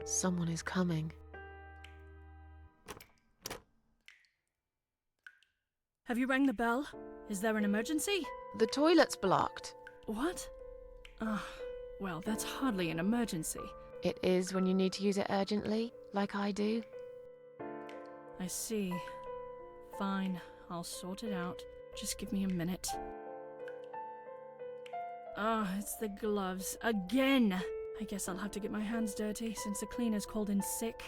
Someone is coming. Have you rang the bell? Is there an emergency? The toilet's blocked. What? Well, that's hardly an emergency. It is when you need to use it urgently, like I do. I see. Fine, I'll sort it out. Just give me a minute. It's the gloves. Again! I guess I'll have to get my hands dirty since the cleaner's called in sick.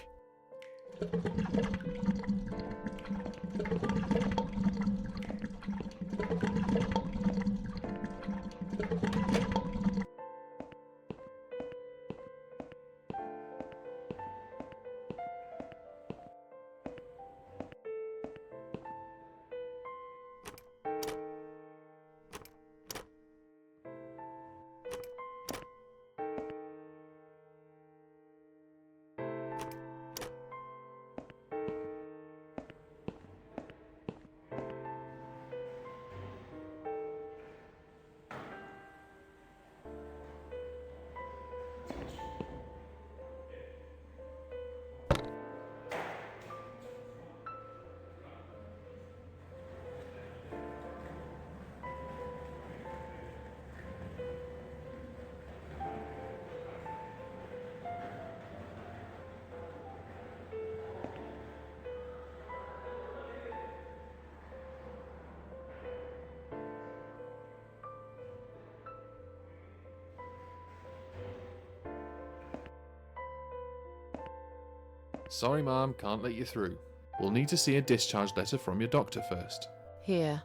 Sorry, Mom, can't let you through. We'll need to see a discharge letter from your doctor first. Here.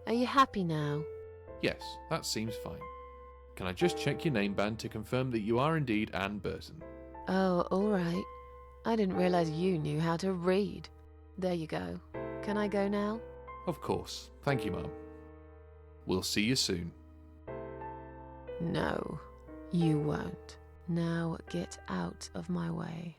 Are you happy now? Yes, that seems fine. Can I just check your name band to confirm that you are indeed Anne Burton? Oh, all right. I didn't realize you knew how to read. There you go. Can I go now? Of course. Thank you, Mom. We'll see you soon. No, you won't. Now get out of my way.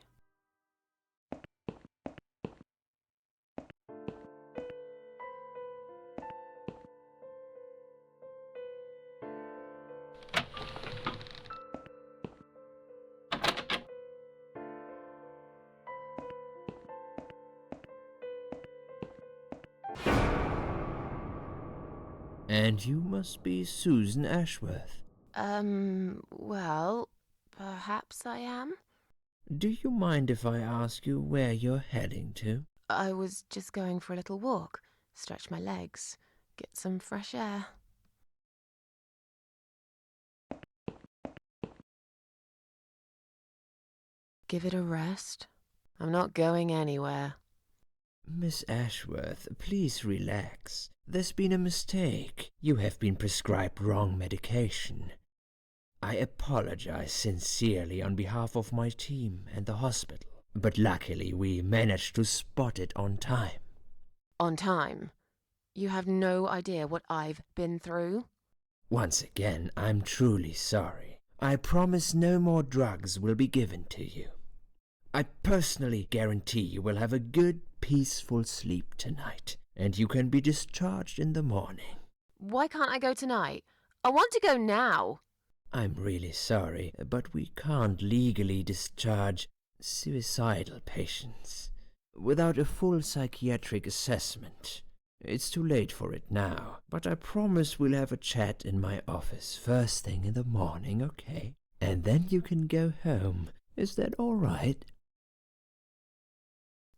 And you must be Susan Ashworth. Well, perhaps I am? Do you mind if I ask you where you're heading to? I was just going for a little walk, stretch my legs, get some fresh air. Give it a rest. I'm not going anywhere. Miss Ashworth, please relax. There's been a mistake. You have been prescribed wrong medication. I apologize sincerely on behalf of my team and the hospital, but luckily we managed to spot it on time. On time? You have no idea what I've been through? Once again, I'm truly sorry. I promise no more drugs will be given to you. I personally guarantee you will have a good, peaceful sleep tonight, and you can be discharged in the morning. Why can't I go tonight? I want to go now. I'm really sorry, but we can't legally discharge suicidal patients without a full psychiatric assessment. It's too late for it now, but I promise we'll have a chat in my office first thing in the morning, okay? And then you can go home. Is that all right?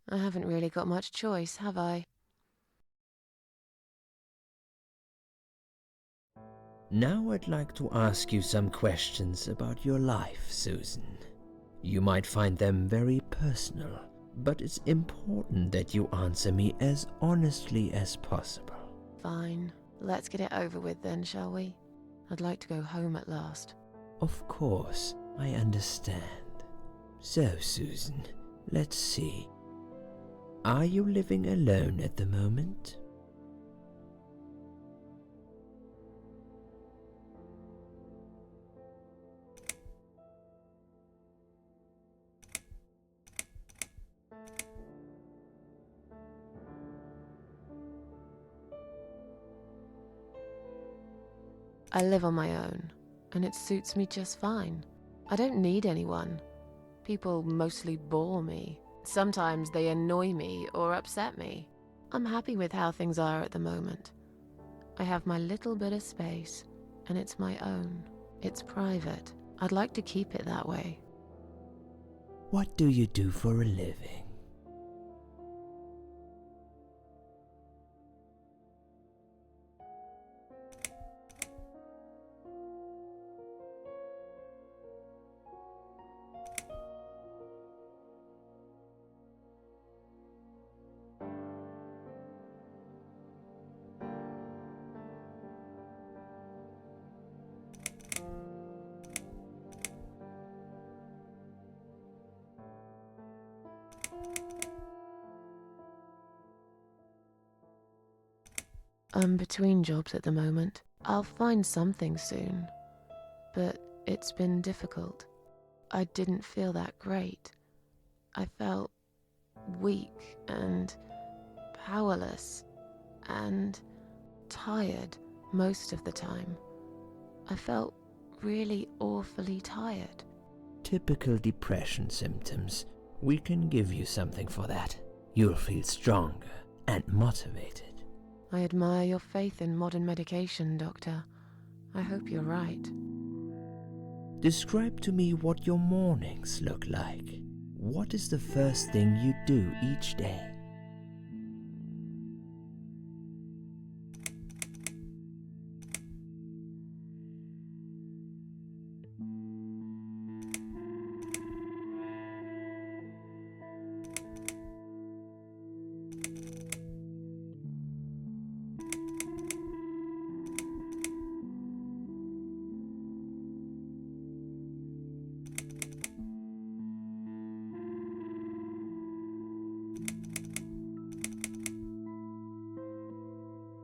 I haven't really got much choice, have I? Now I'd like to ask you some questions about your life, Susan. You might find them very personal, but it's important that you answer me as honestly as possible. Fine. Let's get it over with then, shall we? I'd like to go home at last. Of course, I understand. So, Susan, let's see. Are you living alone at the moment? I live on my own, and it suits me just fine. I don't need anyone. People mostly bore me. Sometimes they annoy me or upset me. I'm happy with how things are at the moment. I have my little bit of space, and it's my own. It's private. I'd like to keep it that way. What do you do for a living? I'm between jobs at the moment. I'll find something soon. But it's been difficult. I didn't feel that great. I felt weak and powerless and tired most of the time. I felt really awfully tired. Typical depression symptoms. We can give you something for that. You'll feel stronger and motivated. I admire your faith in modern medication, Doctor. I hope you're right. Describe to me what your mornings look like. What is the first thing you do each day?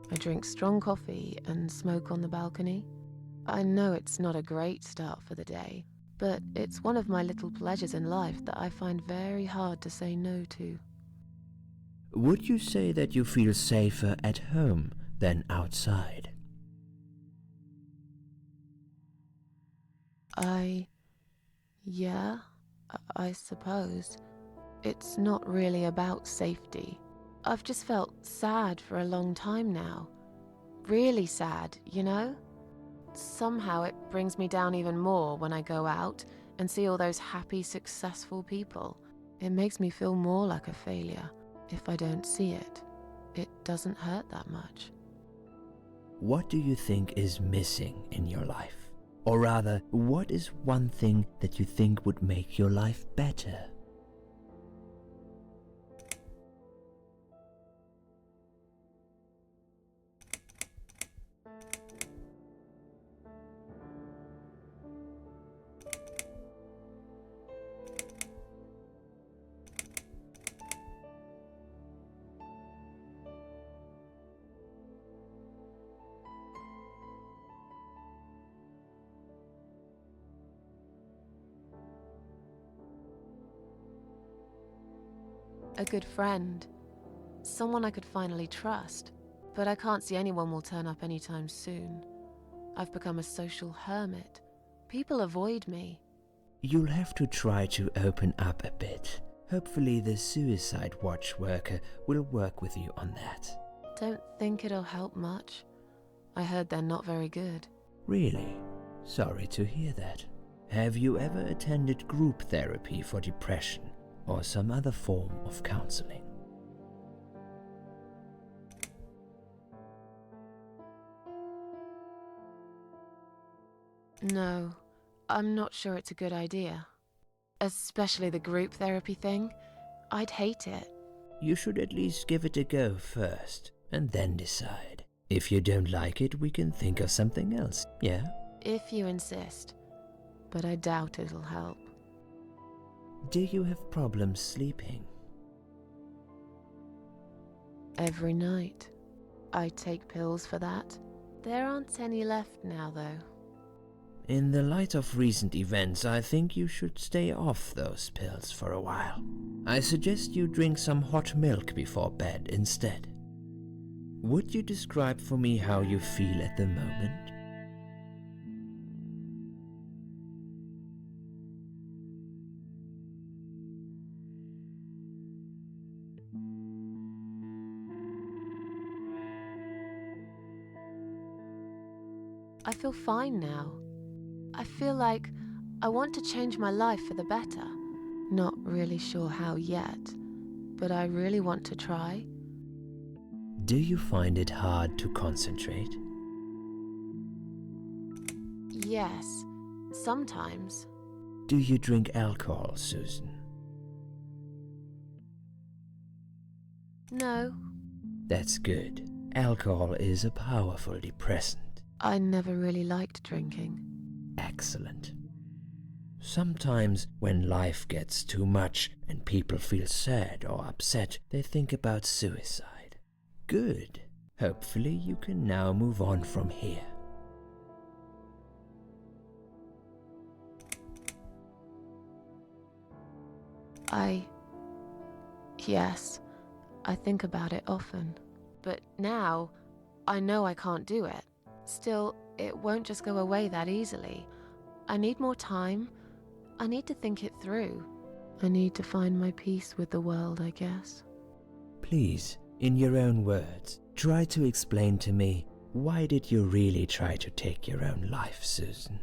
I drink strong coffee and smoke on the balcony. I know it's not a great start for the day, but it's one of my little pleasures in life that I find very hard to say no to. Would you say that you feel safer at home than outside? Yeah, I suppose. It's not really about safety. I've just felt sad for a long time now. Really sad, you know? Somehow it brings me down even more when I go out and see all those happy, successful people. It makes me feel more like a failure. If I don't see it, it doesn't hurt that much. What do you think is missing in your life? Or rather, what is one thing that you think would make your life better? A good friend. Someone I could finally trust. But I can't see anyone will turn up anytime soon. I've become a social hermit. People avoid me. You'll have to try to open up a bit. Hopefully the Suicide Watch worker will work with you on that. Don't think it'll help much. I heard they're not very good. Really? Sorry to hear that. Have you ever attended group therapy for depression or some other form of counseling? No, I'm not sure it's a good idea. Especially the group therapy thing. I'd hate it. You should at least give it a go first, and then decide. If you don't like it, we can think of something else, yeah? If you insist. But I doubt it'll help. Do you have problems sleeping? Every night. I take pills for that. There aren't any left now, though. In the light of recent events, I think you should stay off those pills for a while. I suggest you drink some hot milk before bed instead. Would you describe for me how you feel at the moment? I feel fine now. I feel like I want to change my life for the better. Not really sure how yet, but I really want to try. Do you find it hard to concentrate? Yes, sometimes. Do you drink alcohol, Susan? No, That's good. Alcohol is a powerful depressant. I never really liked drinking. Excellent. Sometimes when life gets too much and people feel sad or upset, they think about suicide. Good. Hopefully you can now move on from here. Yes, I think about it often. But now, I know I can't do it. Still, it won't just go away that easily. I need more time. I need to think it through. I need to find my peace with the world, I guess. Please, in your own words, try to explain to me, why did you really try to take your own life, Susan?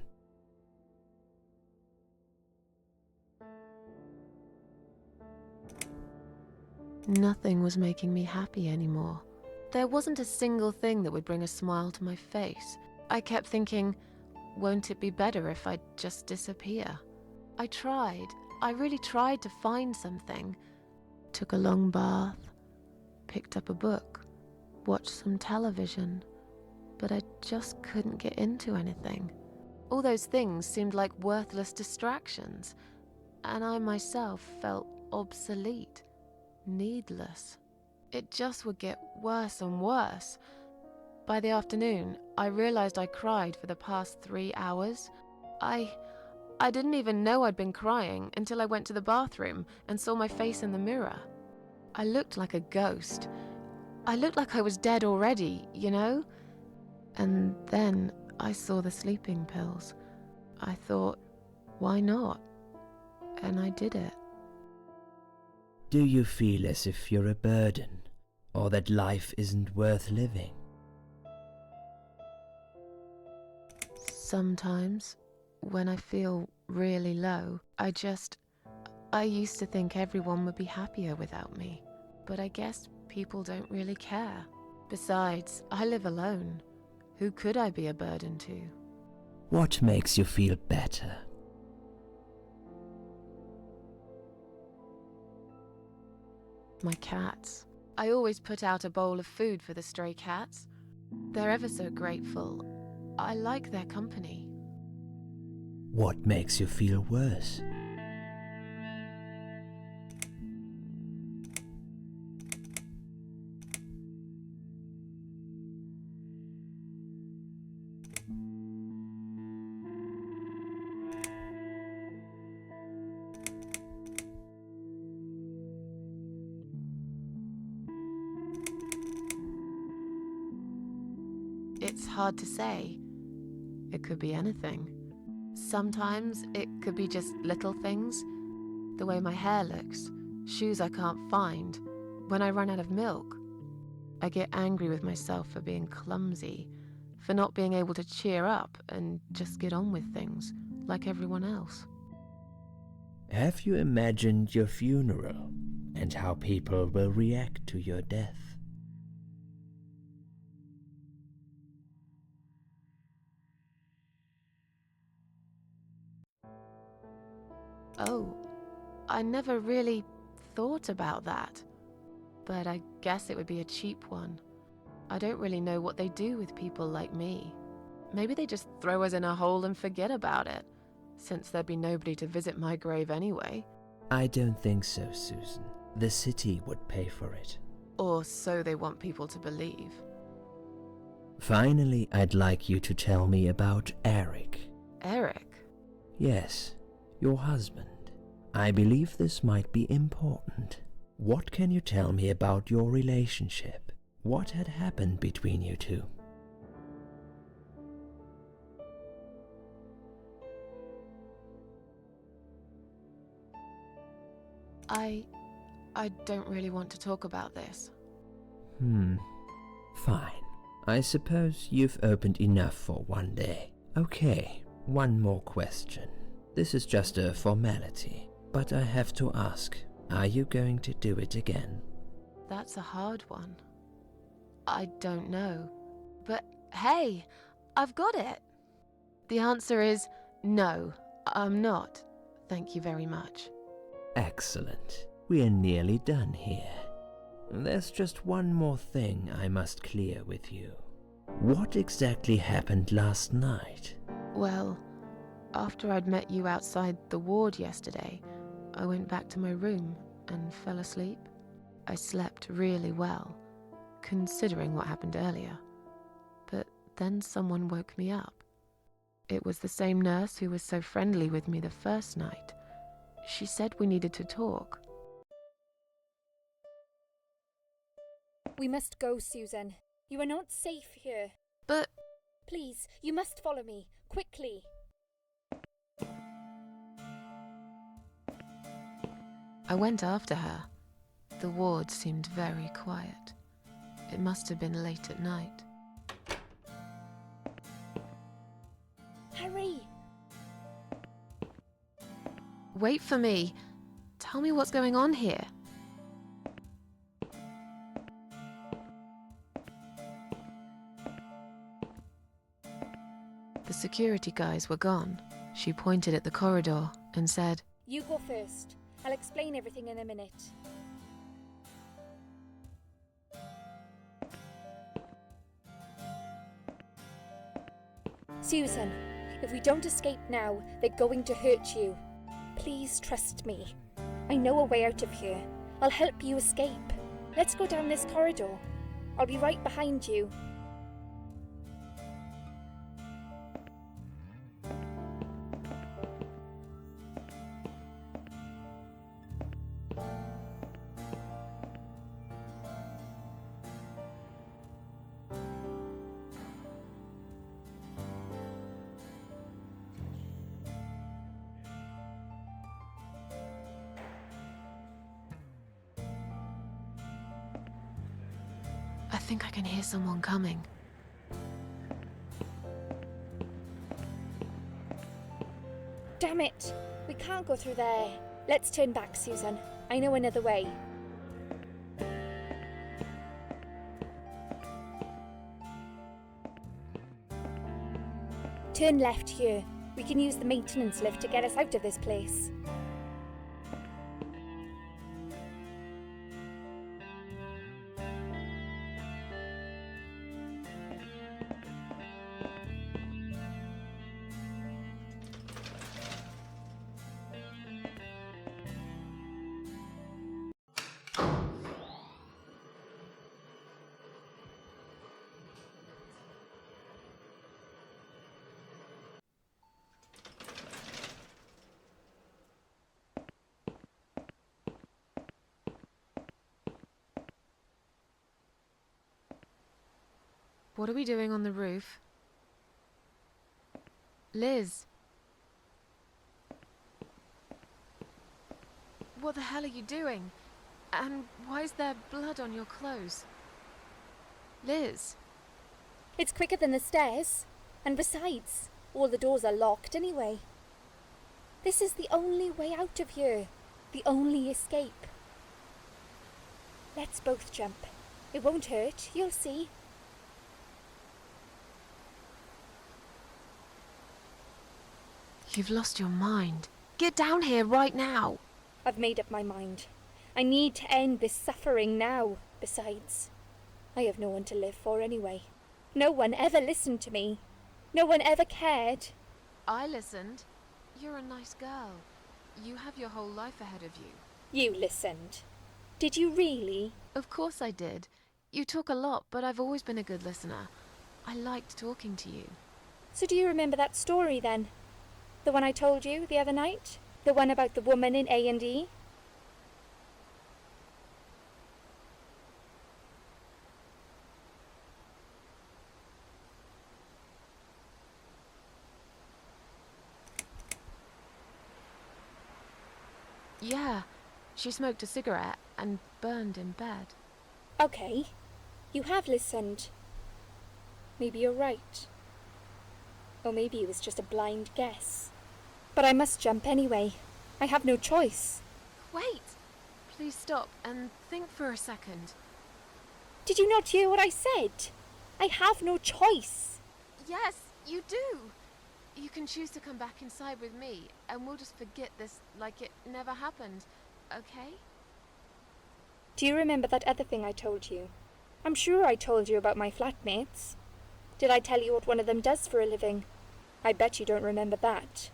Nothing was making me happy anymore. There wasn't a single thing that would bring a smile to my face. I kept thinking, won't it be better if I just disappear? I tried. I really tried to find something. Took a long bath, picked up a book, watched some television, but I just couldn't get into anything. All those things seemed like worthless distractions, and I myself felt obsolete, needless. It just would get worse and worse. By the afternoon, I realized I cried for the past 3 hours. I didn't even know I'd been crying until I went to the bathroom and saw my face in the mirror. I looked like a ghost. I looked like I was dead already, you know? And then I saw the sleeping pills. I thought, why not? And I did it. Do you feel as if you're a burden, or that life isn't worth living? Sometimes, when I feel really low, I used to think everyone would be happier without me. But I guess people don't really care. Besides, I live alone. Who could I be a burden to? What makes you feel better? My cats. I always put out a bowl of food for the stray cats. They're ever so grateful. I like their company. What makes you feel worse? It's hard to say. It could be anything. Sometimes it could be just little things. The way my hair looks, shoes I can't find, when I run out of milk. I get angry with myself for being clumsy, for not being able to cheer up and just get on with things like everyone else. Have you imagined your funeral and how people will react to your death? Oh, I never really thought about that. But I guess it would be a cheap one. I don't really know what they do with people like me. Maybe they just throw us in a hole and forget about it, since there'd be nobody to visit my grave anyway. I don't think so, Susan. The city would pay for it. Or so they want people to believe. Finally, I'd like you to tell me about Eric. Eric? Yes, your husband. I believe this might be important. What can you tell me about your relationship? What had happened between you two? I don't really want to talk about this. Fine. I suppose you've opened enough for one day. Okay, one more question. This is just a formality, but I have to ask, are you going to do it again? That's a hard one. I don't know. But hey, I've got it! The answer is no, I'm not. Thank you very much. Excellent. We're nearly done here. There's just one more thing I must clear with you. What exactly happened last night? Well, after I'd met you outside the ward yesterday, I went back to my room and fell asleep. I slept really well, considering what happened earlier. But then someone woke me up. It was the same nurse who was so friendly with me the first night. She said we needed to talk. We must go, Susan. You are not safe here. But Please, you must follow me. Quickly. I went after her. The ward seemed very quiet. It must have been late at night. Hurry! Wait for me. Tell me what's going on here. The security guys were gone. She pointed at the corridor and said, You go first. I'll explain everything in a minute. Susan, if we don't escape now, they're going to hurt you. Please trust me. I know a way out of here. I'll help you escape. Let's go down this corridor. I'll be right behind you. I think I can hear someone coming. Damn it! We can't go through there. Let's turn back, Susan. I know another way. Turn left here. We can use the maintenance lift to get us out of this place. What are we doing on the roof? Liz! What the hell are you doing? And why is there blood on your clothes? Liz! It's quicker than the stairs. And besides, all the doors are locked anyway. This is the only way out of here. The only escape. Let's both jump. It won't hurt, you'll see. You've lost your mind. Get down here right now! I've made up my mind. I need to end this suffering now. Besides, I have no one to live for anyway. No one ever listened to me. No one ever cared. I listened. You're a nice girl. You have your whole life ahead of you. You listened. Did you really? Of course I did. You talk a lot, but I've always been a good listener. I liked talking to you. So do you remember that story then? The one I told you the other night? The one about the woman in A&E? Yeah, She smoked a cigarette and burned in bed. Okay, you have listened. Maybe you're right. Or maybe it was just a blind guess. But I must jump anyway. I have no choice. Wait! Please stop and think for a second. Did you not hear what I said? I have no choice. Yes, you do! You can choose to come back inside with me, and we'll just forget this like it never happened, okay? Do you remember that other thing I told you? I'm sure I told you about my flatmates. Did I tell you what one of them does for a living? I bet you don't remember that.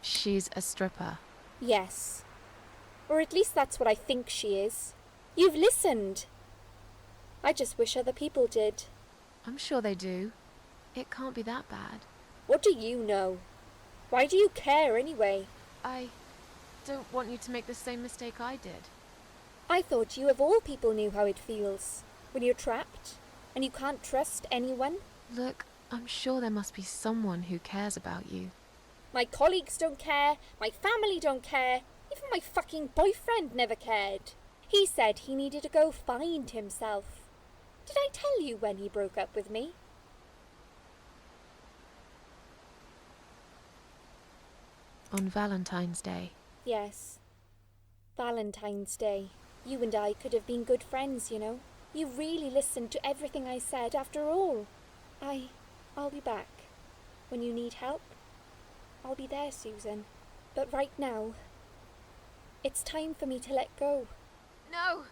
She's a stripper. Yes. Or at least that's what I think she is. You've listened. I just wish other people did. I'm sure they do. It can't be that bad. What do you know? Why do you care anyway? I don't want you to make the same mistake I did. I thought you of all people knew how it feels when you're trapped and you can't trust anyone. Look, I'm sure there must be someone who cares about you. My colleagues don't care, my family don't care, even my fucking boyfriend never cared. He said he needed to go find himself. Did I tell you when he broke up with me? On Valentine's Day. Yes. Valentine's Day. You and I could have been good friends, you know. You really listened to everything I said after all. I'll be back. When you need help, I'll be there, Susan. But right now, it's time for me to let go. No!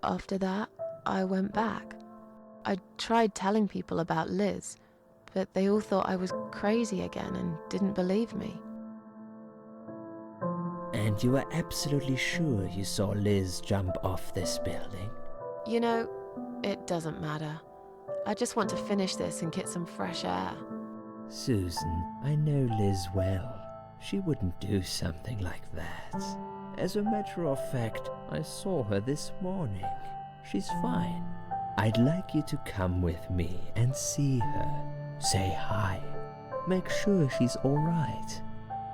After that, I went back. I tried telling people about Liz, but they all thought I was crazy again and didn't believe me. And you are absolutely sure you saw Liz jump off this building? You know, it doesn't matter. I just want to finish this and get some fresh air. Susan, I know Liz well. She wouldn't do something like that. As a matter of fact, I saw her this morning. She's fine. I'd like you to come with me and see her. Say hi. Make sure she's all right.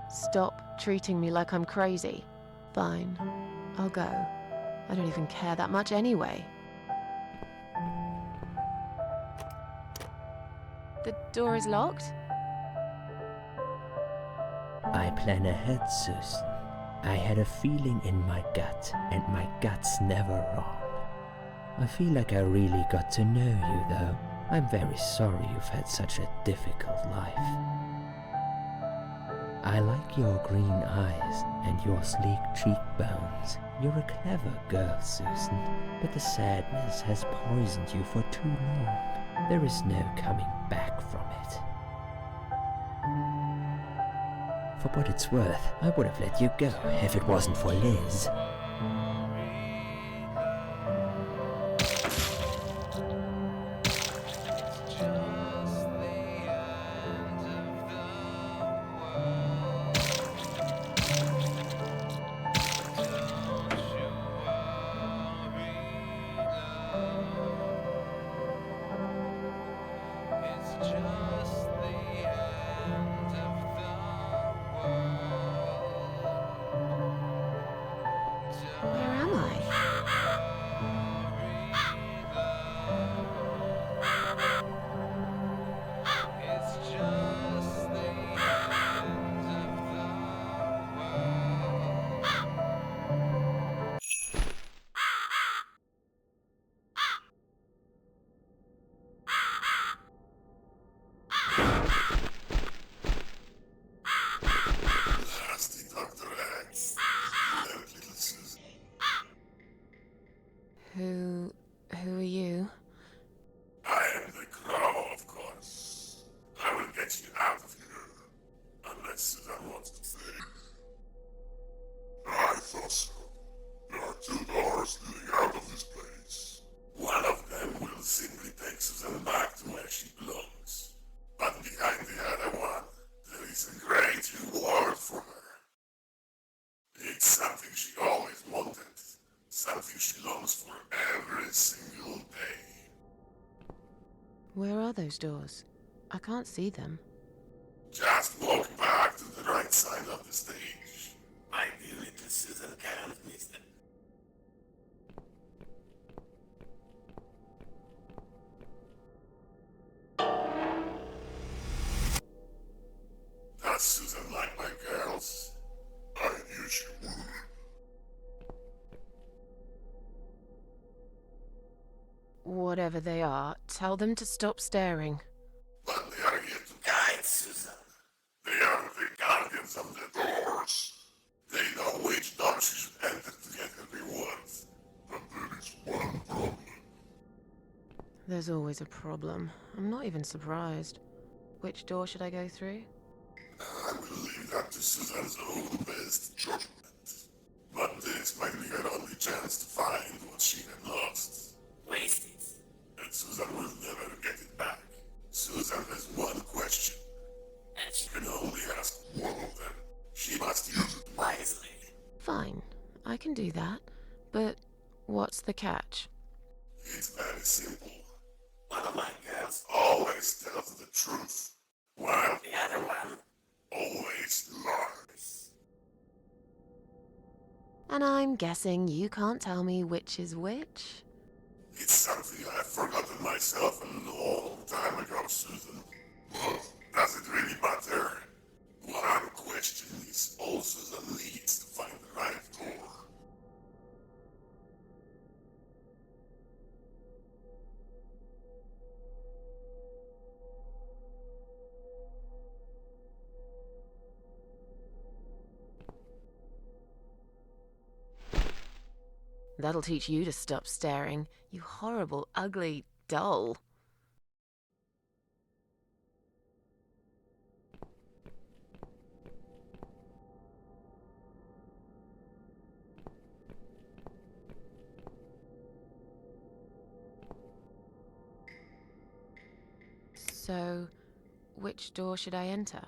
Stop treating me like I'm crazy. Fine, I'll go. I don't even care that much anyway. The door is locked? I plan ahead, Susan. I had a feeling in my gut, and my gut's never wrong. I feel like I really got to know you, though. I'm very sorry you've had such a difficult life. I like your green eyes and your sleek cheekbones. You're a clever girl, Susan, but the sadness has poisoned you for too long. There is no coming back from it. For what it's worth, I would have let you go if it wasn't for Liz. Where am I? Who are you? I am the Crow, of course. I will get you out of here. Unless Susan wants to stay. I thought so. There are two doors leading out of this place. One of them will simply take Susan back to where she belongs. But behind the other one, there is a great reward for her. It's something she always wanted. Something she longs for every single day. Where are those doors? I can't see them. Just walk back to the right side of the stage. My dear little Susan can't miss them. Does Susan like my girls? I knew she would. Whatever they are, tell them to stop staring. But they are here to guide Susan. They are the guardians of the doors. They know which door she should enter to get her rewards. But there is one problem. There's always a problem. I'm not even surprised. Which door should I go through? I will leave that to Susan's own best judgment. But this might be her only chance to find what she had lost. Waste it. And Susan will never get it back. Susan has one question. And she can only ask one of them. She must use it wisely. Fine, I can do that. But what's the catch? It's very simple. One of my girls always tells the truth, while the other one always lies. And I'm guessing you can't tell me which is which? It's something I've forgotten myself a long time ago, Susan. But does it really matter? One question is all Susan needs to find the right door. That'll teach you to stop staring, you horrible, ugly doll. So, which door should I enter?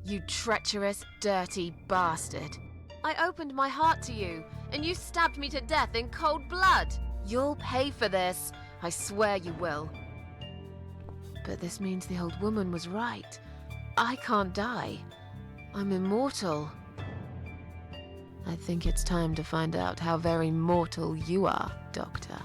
You treacherous, dirty bastard. I opened my heart to you, and you stabbed me to death in cold blood. You'll pay for this. I swear you will. But this means the old woman was right. I can't die. I'm immortal. I think it's time to find out how very mortal you are, Doctor.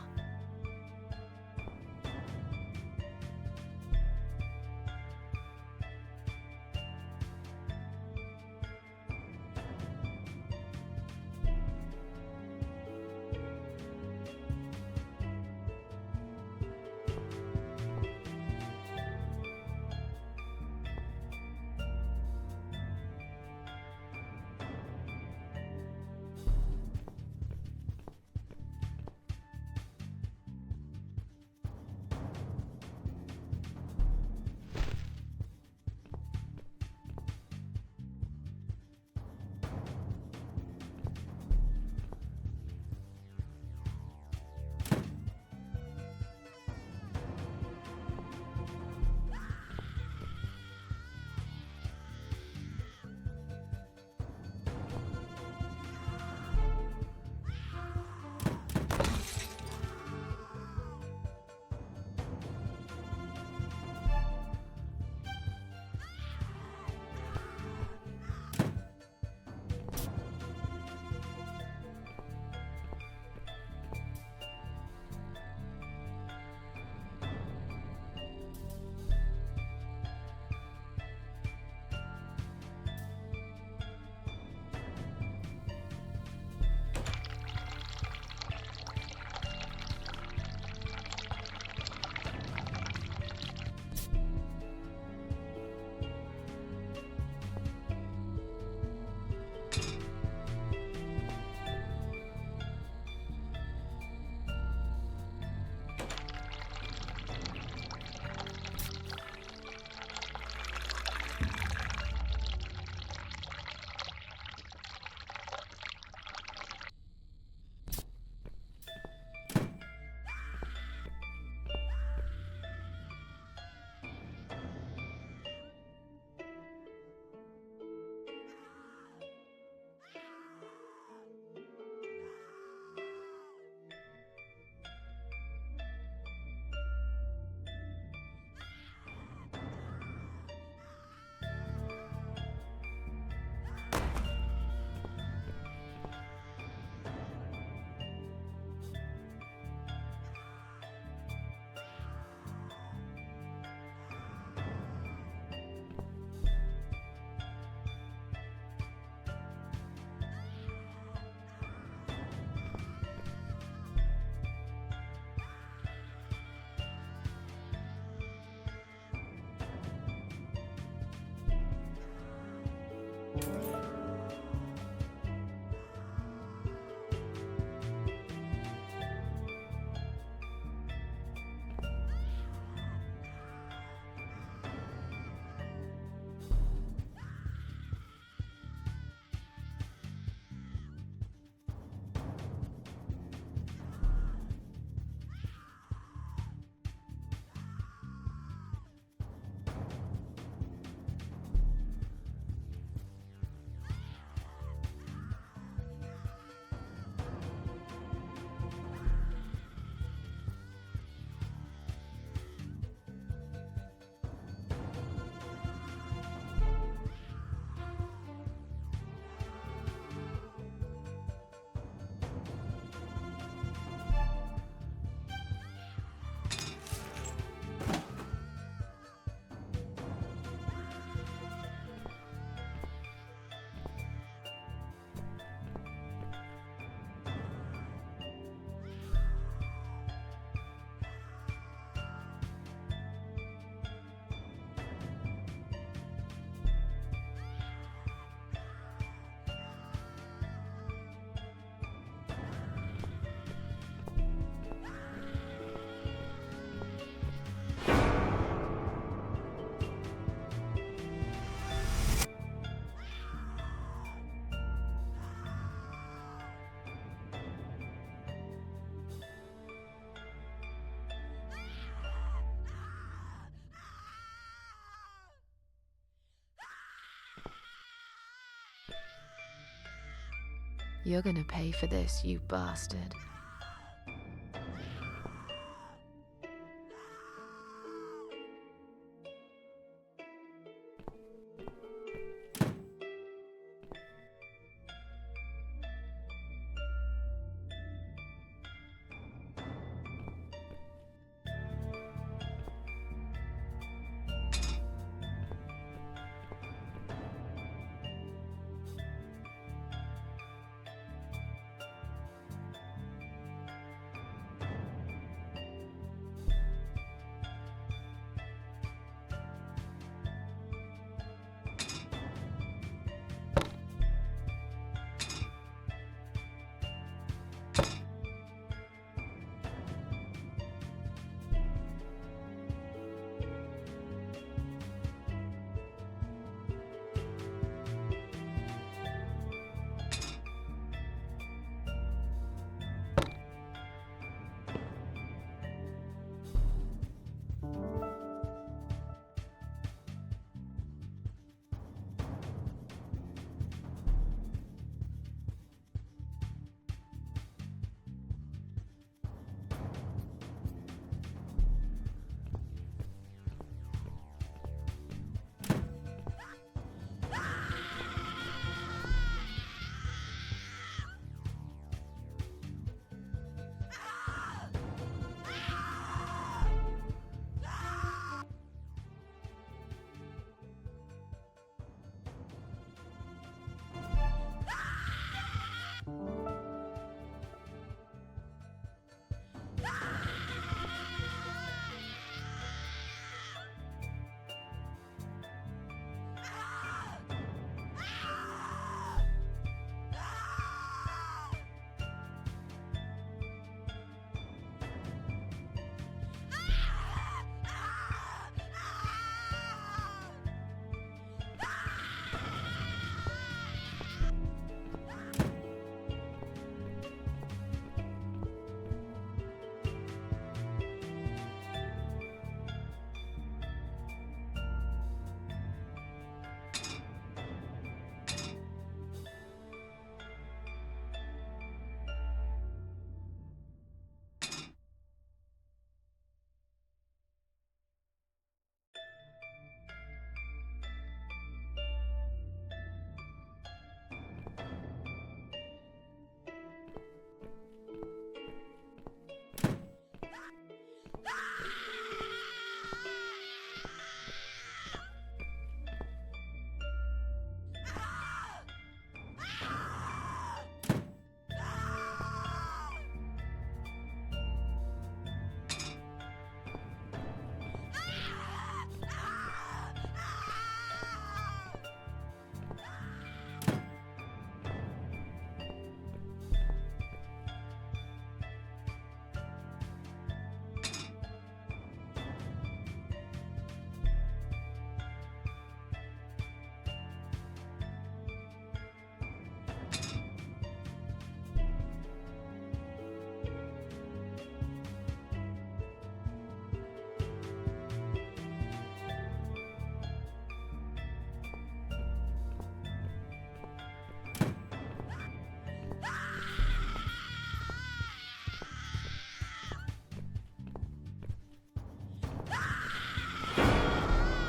You're gonna pay for this, you bastard.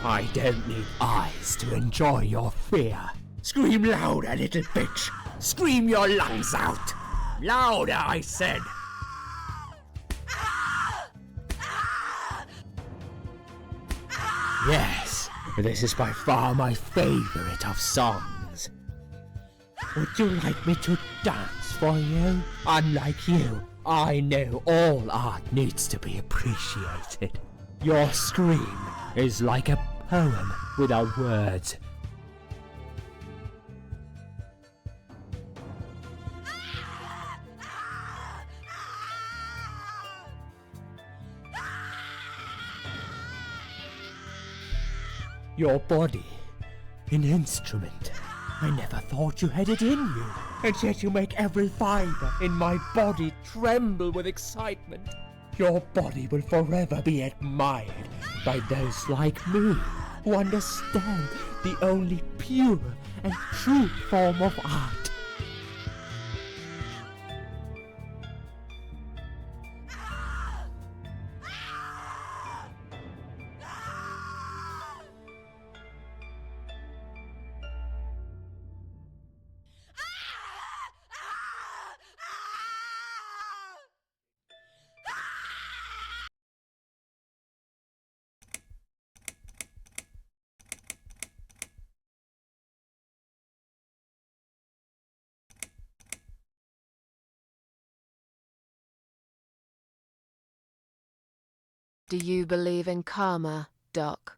I don't need eyes to enjoy your fear. Scream louder, little bitch. Scream your lungs out. Louder, I said. Yes, this is by far my favorite of songs. Would you like me to dance for you? Unlike you, I know all art needs to be appreciated. Your scream is like a poem without words. Your body, an instrument. I never thought you had it in you, and yet you make every fiber in my body tremble with excitement. Your body will forever be admired by those like me who understand the only pure and true form of art. Do you believe in karma, Doc?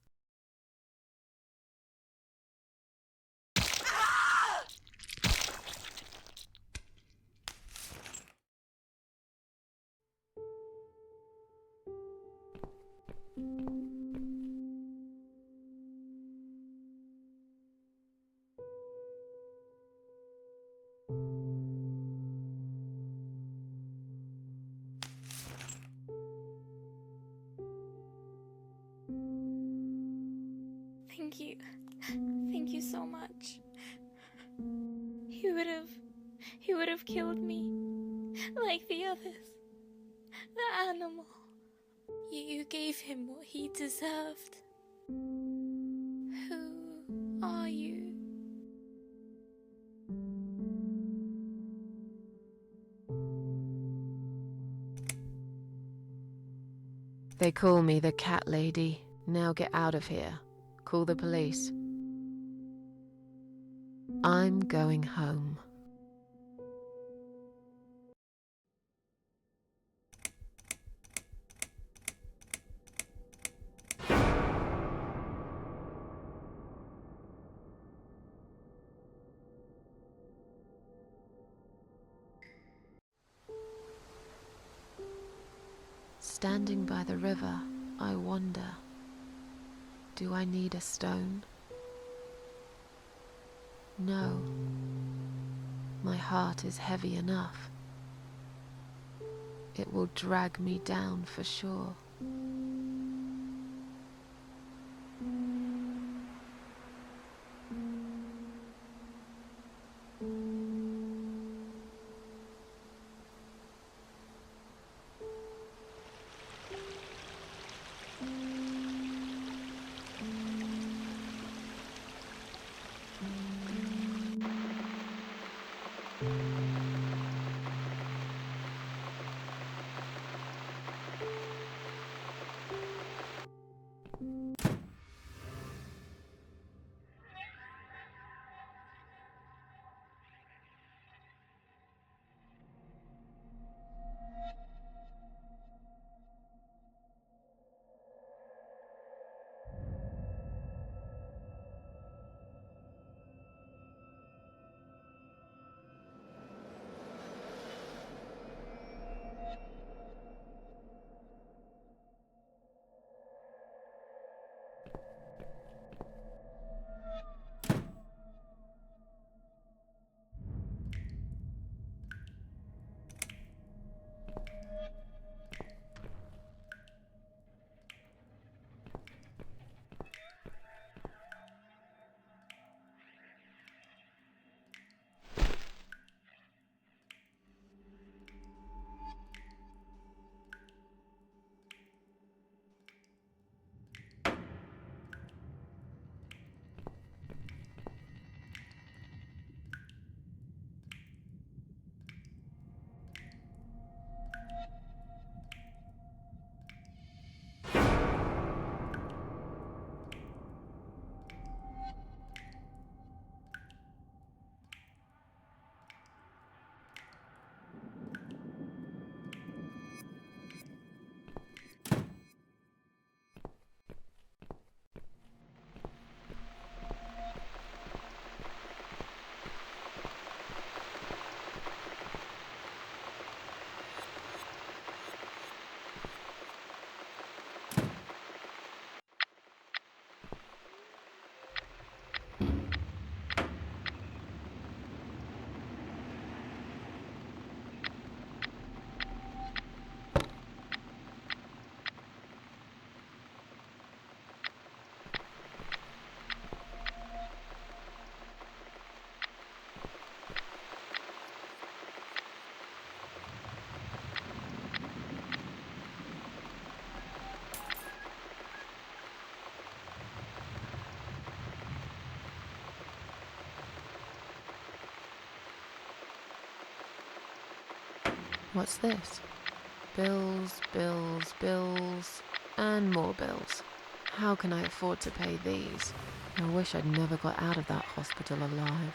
Thank you. Thank you so much. He would have killed me. Like the others. The animal. You gave him what he deserved. Who are you? They call me the Cat Lady. Now get out of here. Call the police. I'm going home. Standing by the river, I wonder, do I need a stone? No. My heart is heavy enough. It will drag me down for sure. What's this? Bills, bills, bills, and more bills. How can I afford to pay these? I wish I'd never got out of that hospital alive.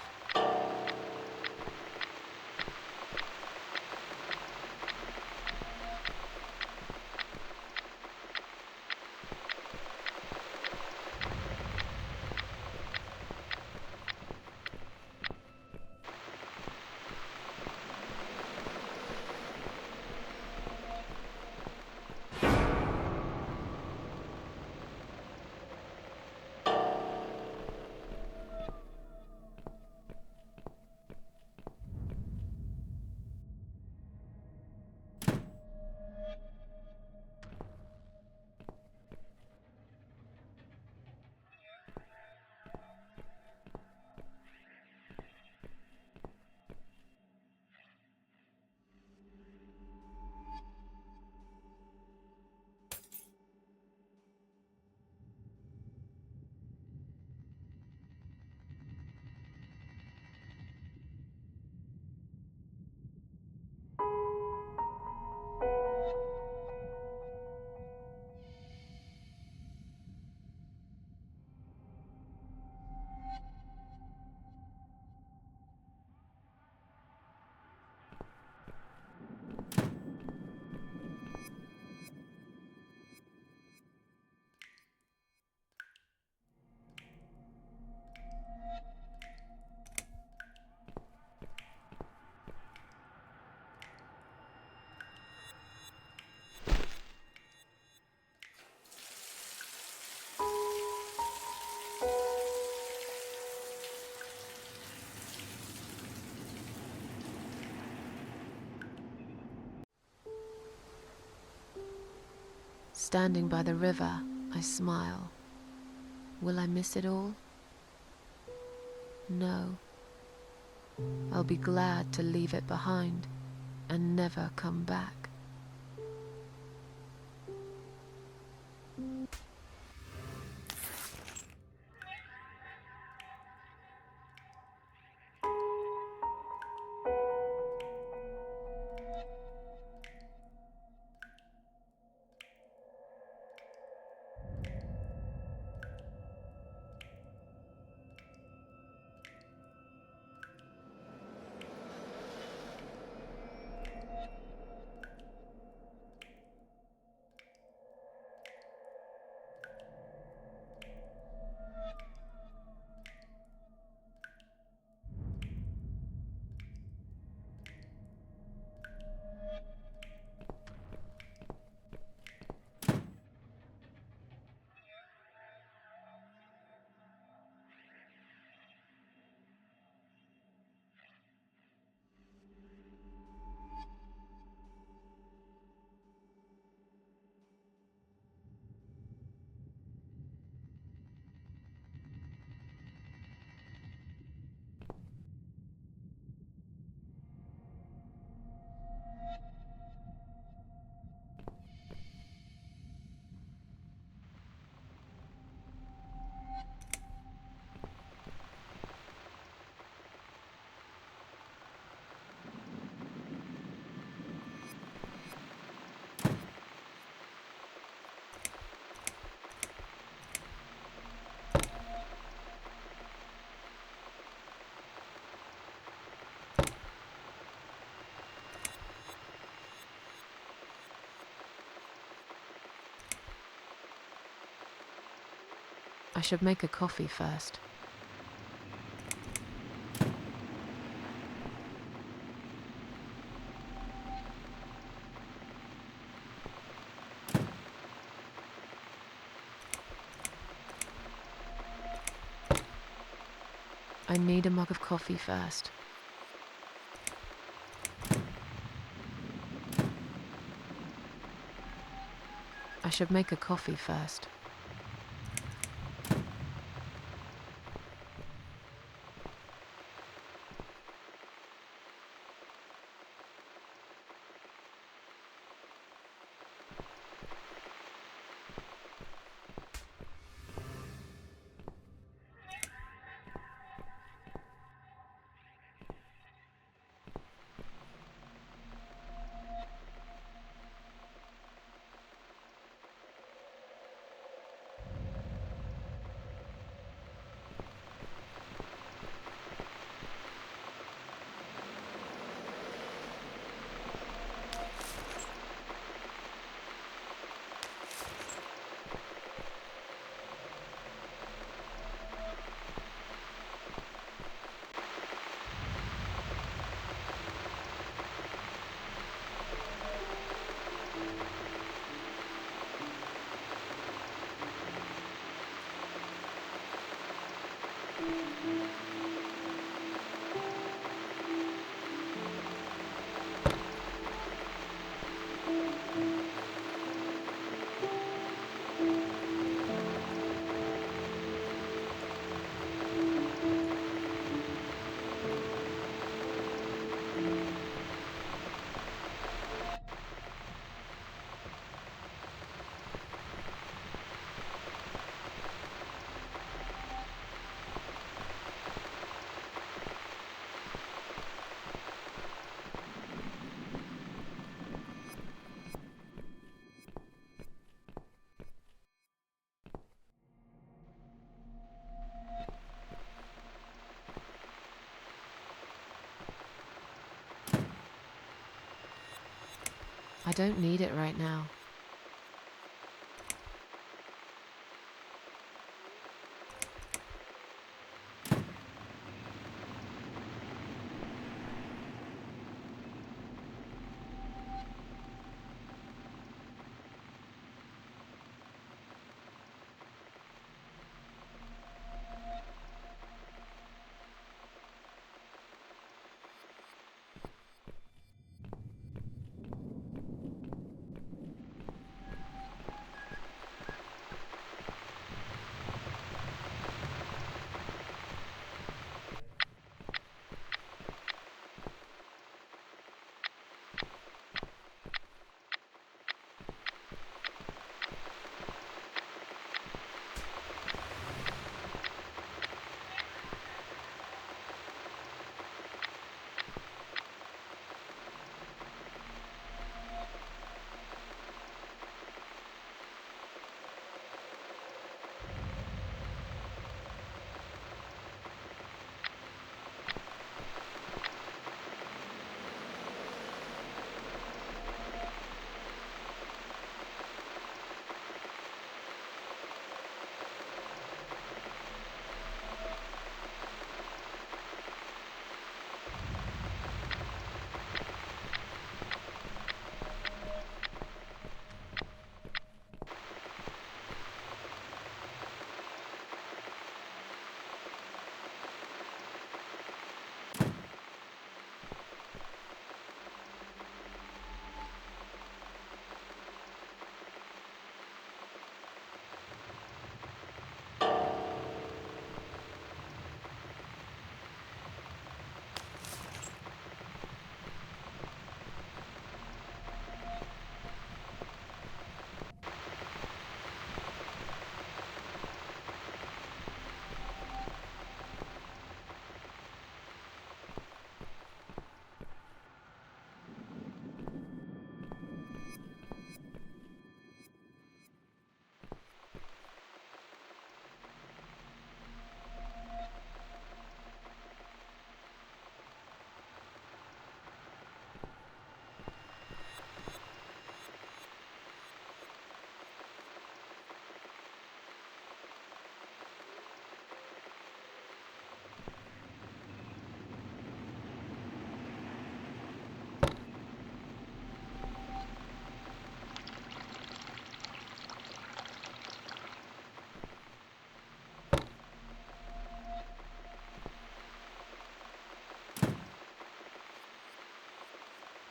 Standing by the river, I smile. Will I miss it all? No. I'll be glad to leave it behind and never come back. I should make a coffee first. I need a mug of coffee first. I should make a coffee first. I don't need it right now.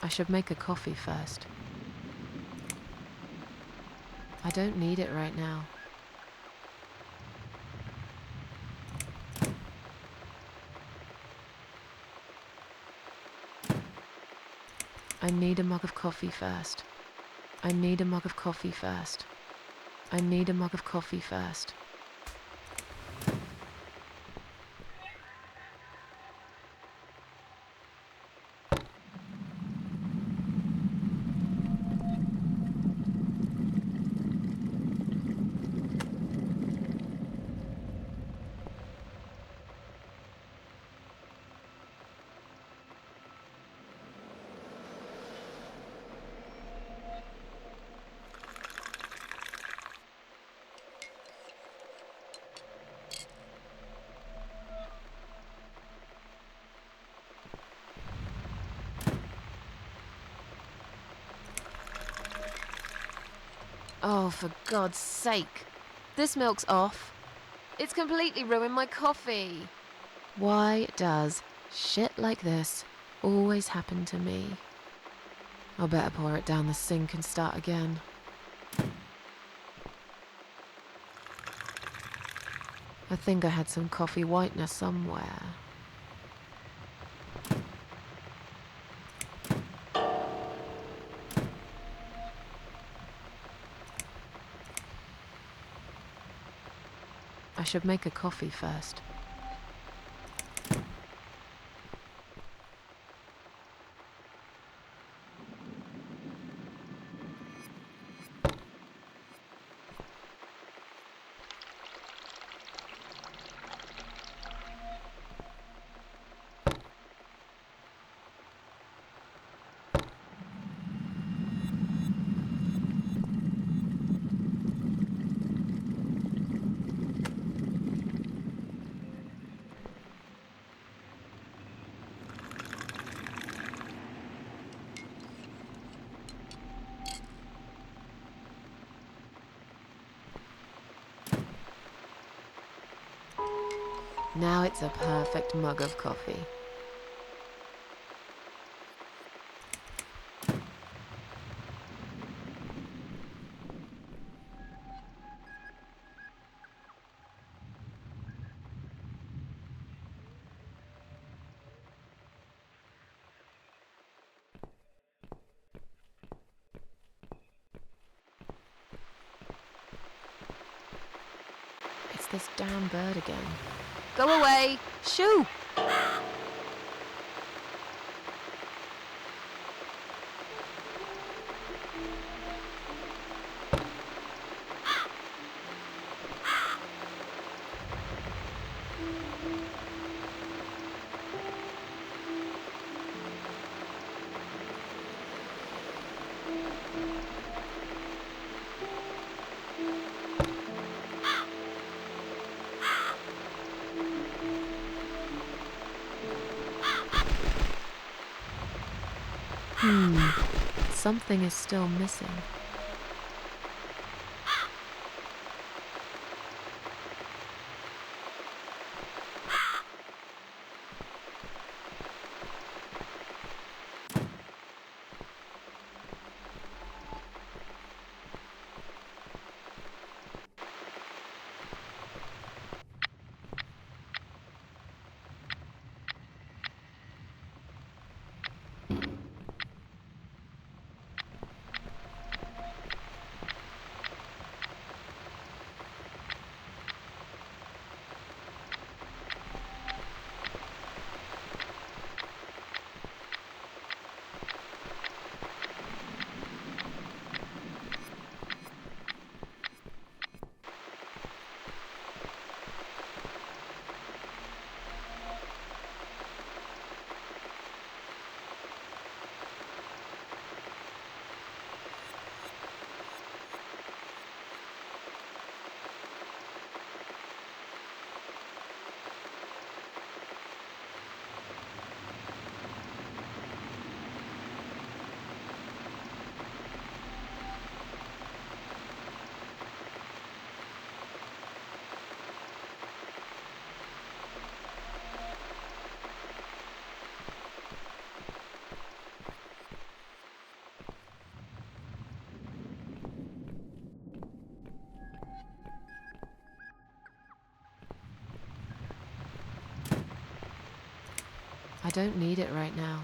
I should make a coffee first. I don't need it right now. I need a mug of coffee first. I need a mug of coffee first. I need a mug of coffee first. Oh, for God's sake. This milk's off. It's completely ruined my coffee. Why does shit like this always happen to me? I'll better pour it down the sink and start again. I think I had some coffee whitener somewhere. I should make a coffee first. Now it's a perfect mug of coffee. It's this damn bird again. Go away! Shoo! Something is still missing. don't need it right now.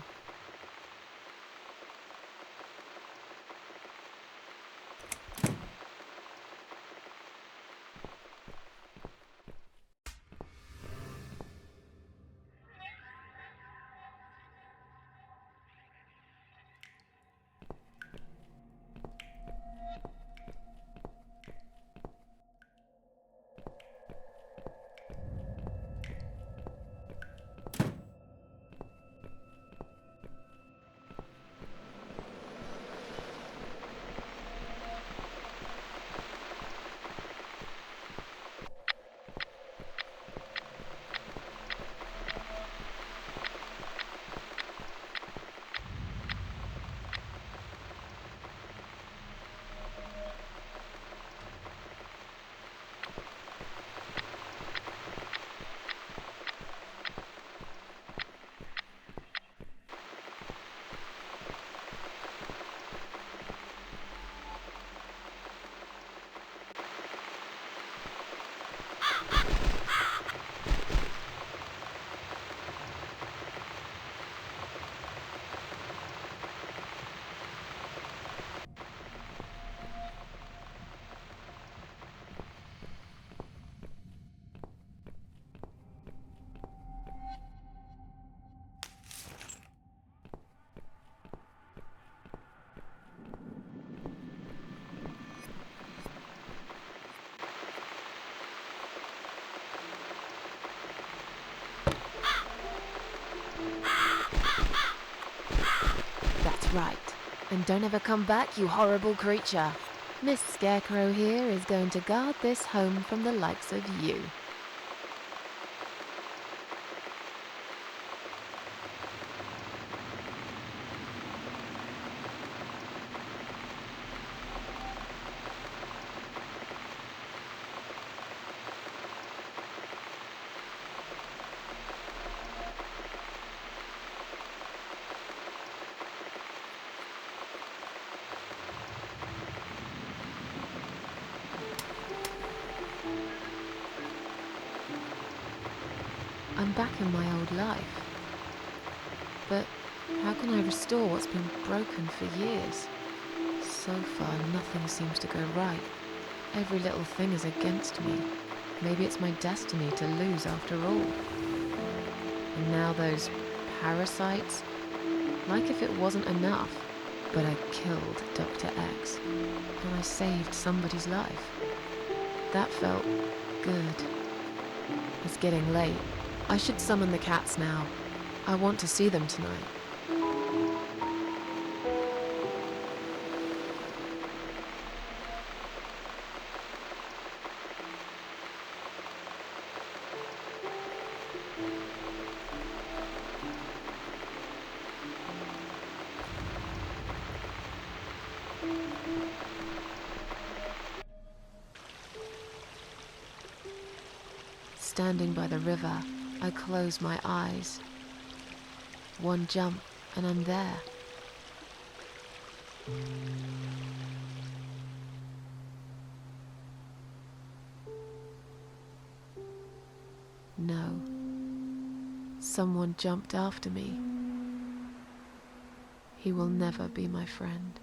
That's right. And don't ever come back, you horrible creature. Miss Scarecrow here is going to guard this home from the likes of you. I'm back in my old life. But how can I restore what's been broken for years? So far, nothing seems to go right. Every little thing is against me. Maybe it's my destiny to lose after all. And now those parasites? Like if it wasn't enough. But I killed Dr. X. And I saved somebody's life. That felt good. It's getting late. I should summon the cats now. I want to see them tonight. Standing by the river, I close my eyes. One jump, and I'm there. No. Someone jumped after me. He will never be my friend.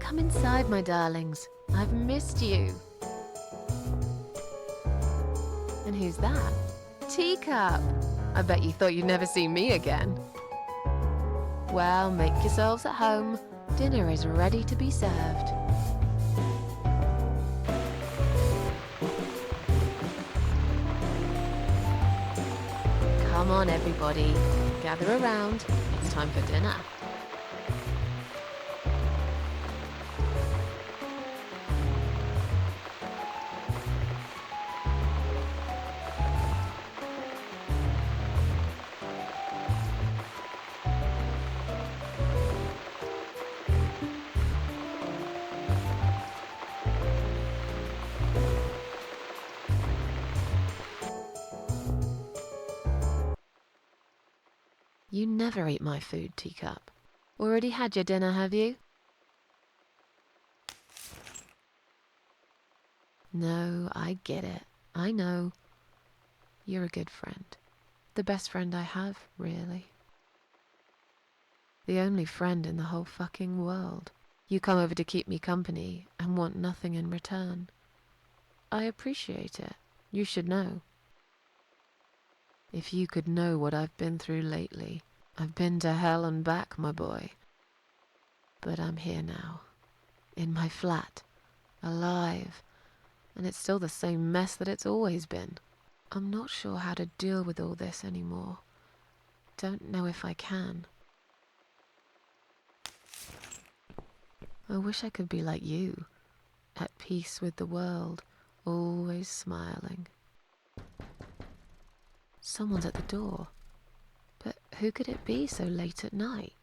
Come inside, my darlings. I've missed you. And who's that? Teacup! I bet you thought you'd never see me again. Well, make yourselves at home. Dinner is ready to be served. Come on, everybody. Gather around. It's time for dinner. You never eat my food, Teacup. Already had your dinner, have you? No, I get it. I know. You're a good friend. The best friend I have, really. The only friend in the whole fucking world. You come over to keep me company and want nothing in return. I appreciate it. You should know. If you could know what I've been through lately. I've been to hell and back, my boy. But I'm here now. In my flat. Alive. And it's still the same mess that it's always been. I'm not sure how to deal with all this anymore. Don't know if I can. I wish I could be like you. At peace with the world. Always smiling. Someone's at the door. But who could it be so late at night?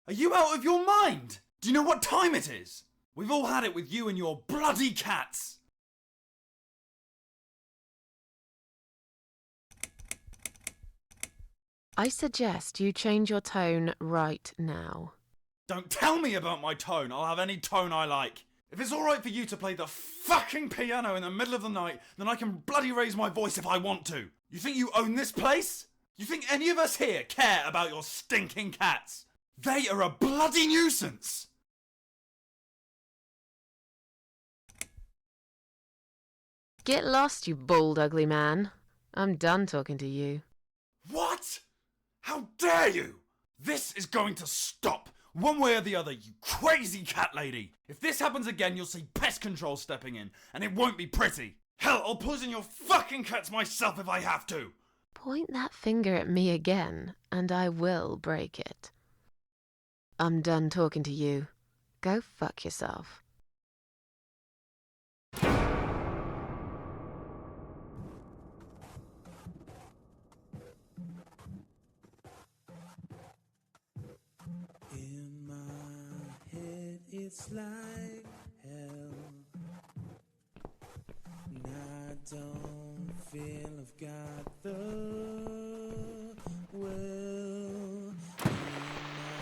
Are you out of your mind? Do you know what time it is? We've all had it with you and your bloody cats. I suggest you change your tone right now. Don't tell me about my tone. I'll have any tone I like. If it's alright for you to play the fucking piano in the middle of the night, then I can bloody raise my voice if I want to. You think you own this place? You think any of us here care about your stinking cats? They are a bloody nuisance! Get lost, you bald, ugly man. I'm done talking to you. What? How dare you? This is going to stop, one way or the other, you crazy cat lady. If this happens again, you'll see pest control stepping in, and it won't be pretty. Hell, I'll poison your fucking cats myself if I have to. Point that finger at me again, and I will break it. I'm done talking to you. Go fuck yourself. In my head it's like hell, and I don't feel I've got the will. In my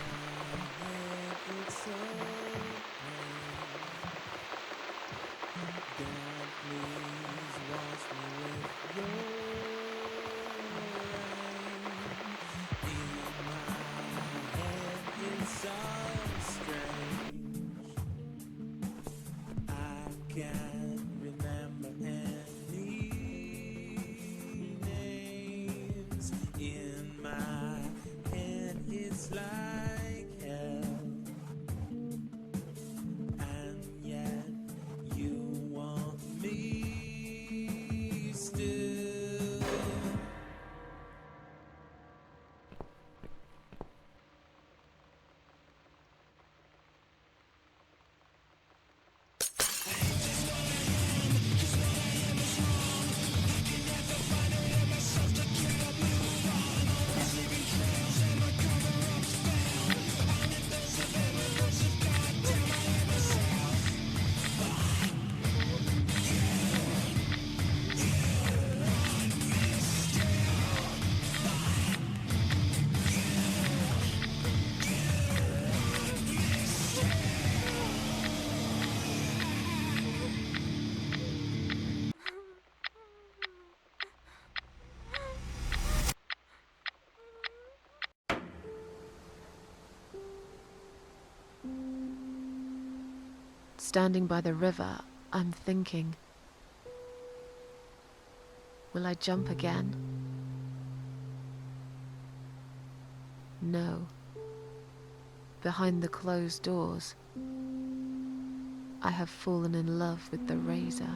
head it's so plain. God, please wash me with your rain. In my head it's so strange. I can't remember any name. standing by the river, I'm thinking, will I jump again? No. Behind the closed doors, I have fallen in love with the razor.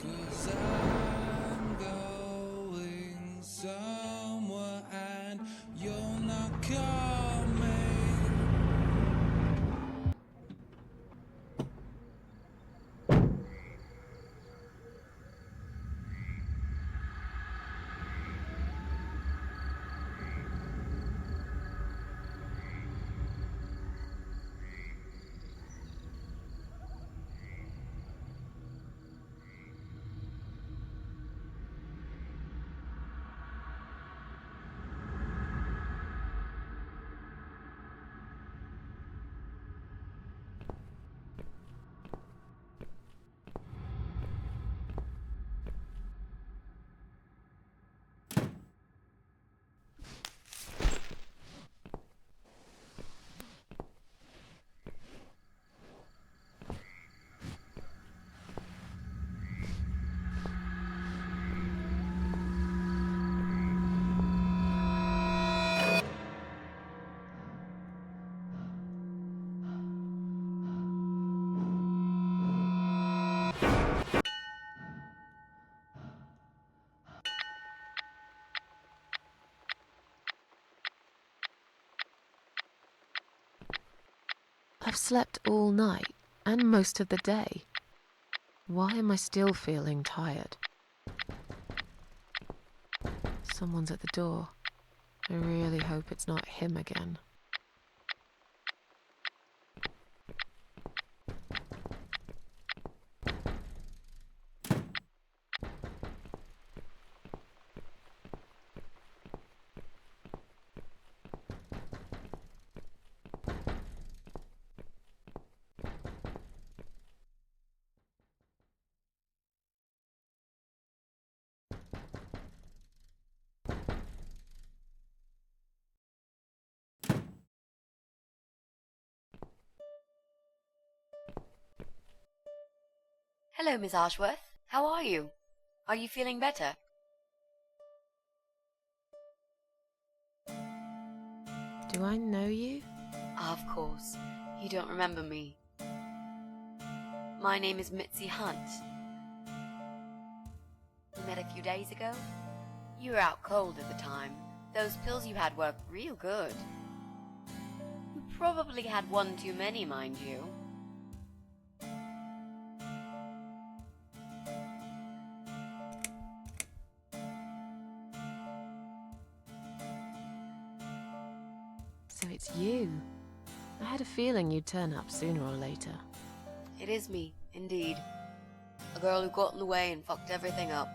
Cause I'm going somewhere and you're not coming. I've slept all night and most of the day. Why am I still feeling tired? Someone's at the door. I really hope it's not him again. Hello, Miss Ashworth. How are you? Are you feeling better? Do I know you? Of course. You don't remember me. My name is Mitzi Hunt. We met a few days ago. You were out cold at the time. Those pills you had were real good. You probably had one too many, mind you. So it's you. I had a feeling you'd turn up sooner or later. It is me, indeed. A girl who got in the way and fucked everything up.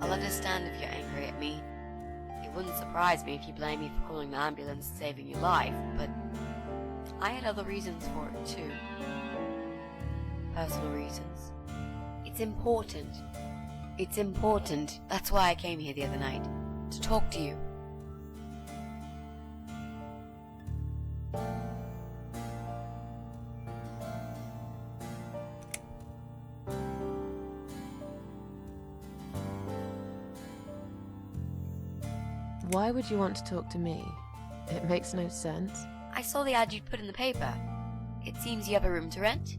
I'll understand if you're angry at me. It wouldn't surprise me if you blame me for calling the ambulance and saving your life, but I had other reasons for it too. Personal reasons. It's important. It's important. That's why I came here the other night. To talk to you. Why would you want to talk to me? It makes no sense. I saw the ad you'd put in the paper. It seems you have a room to rent.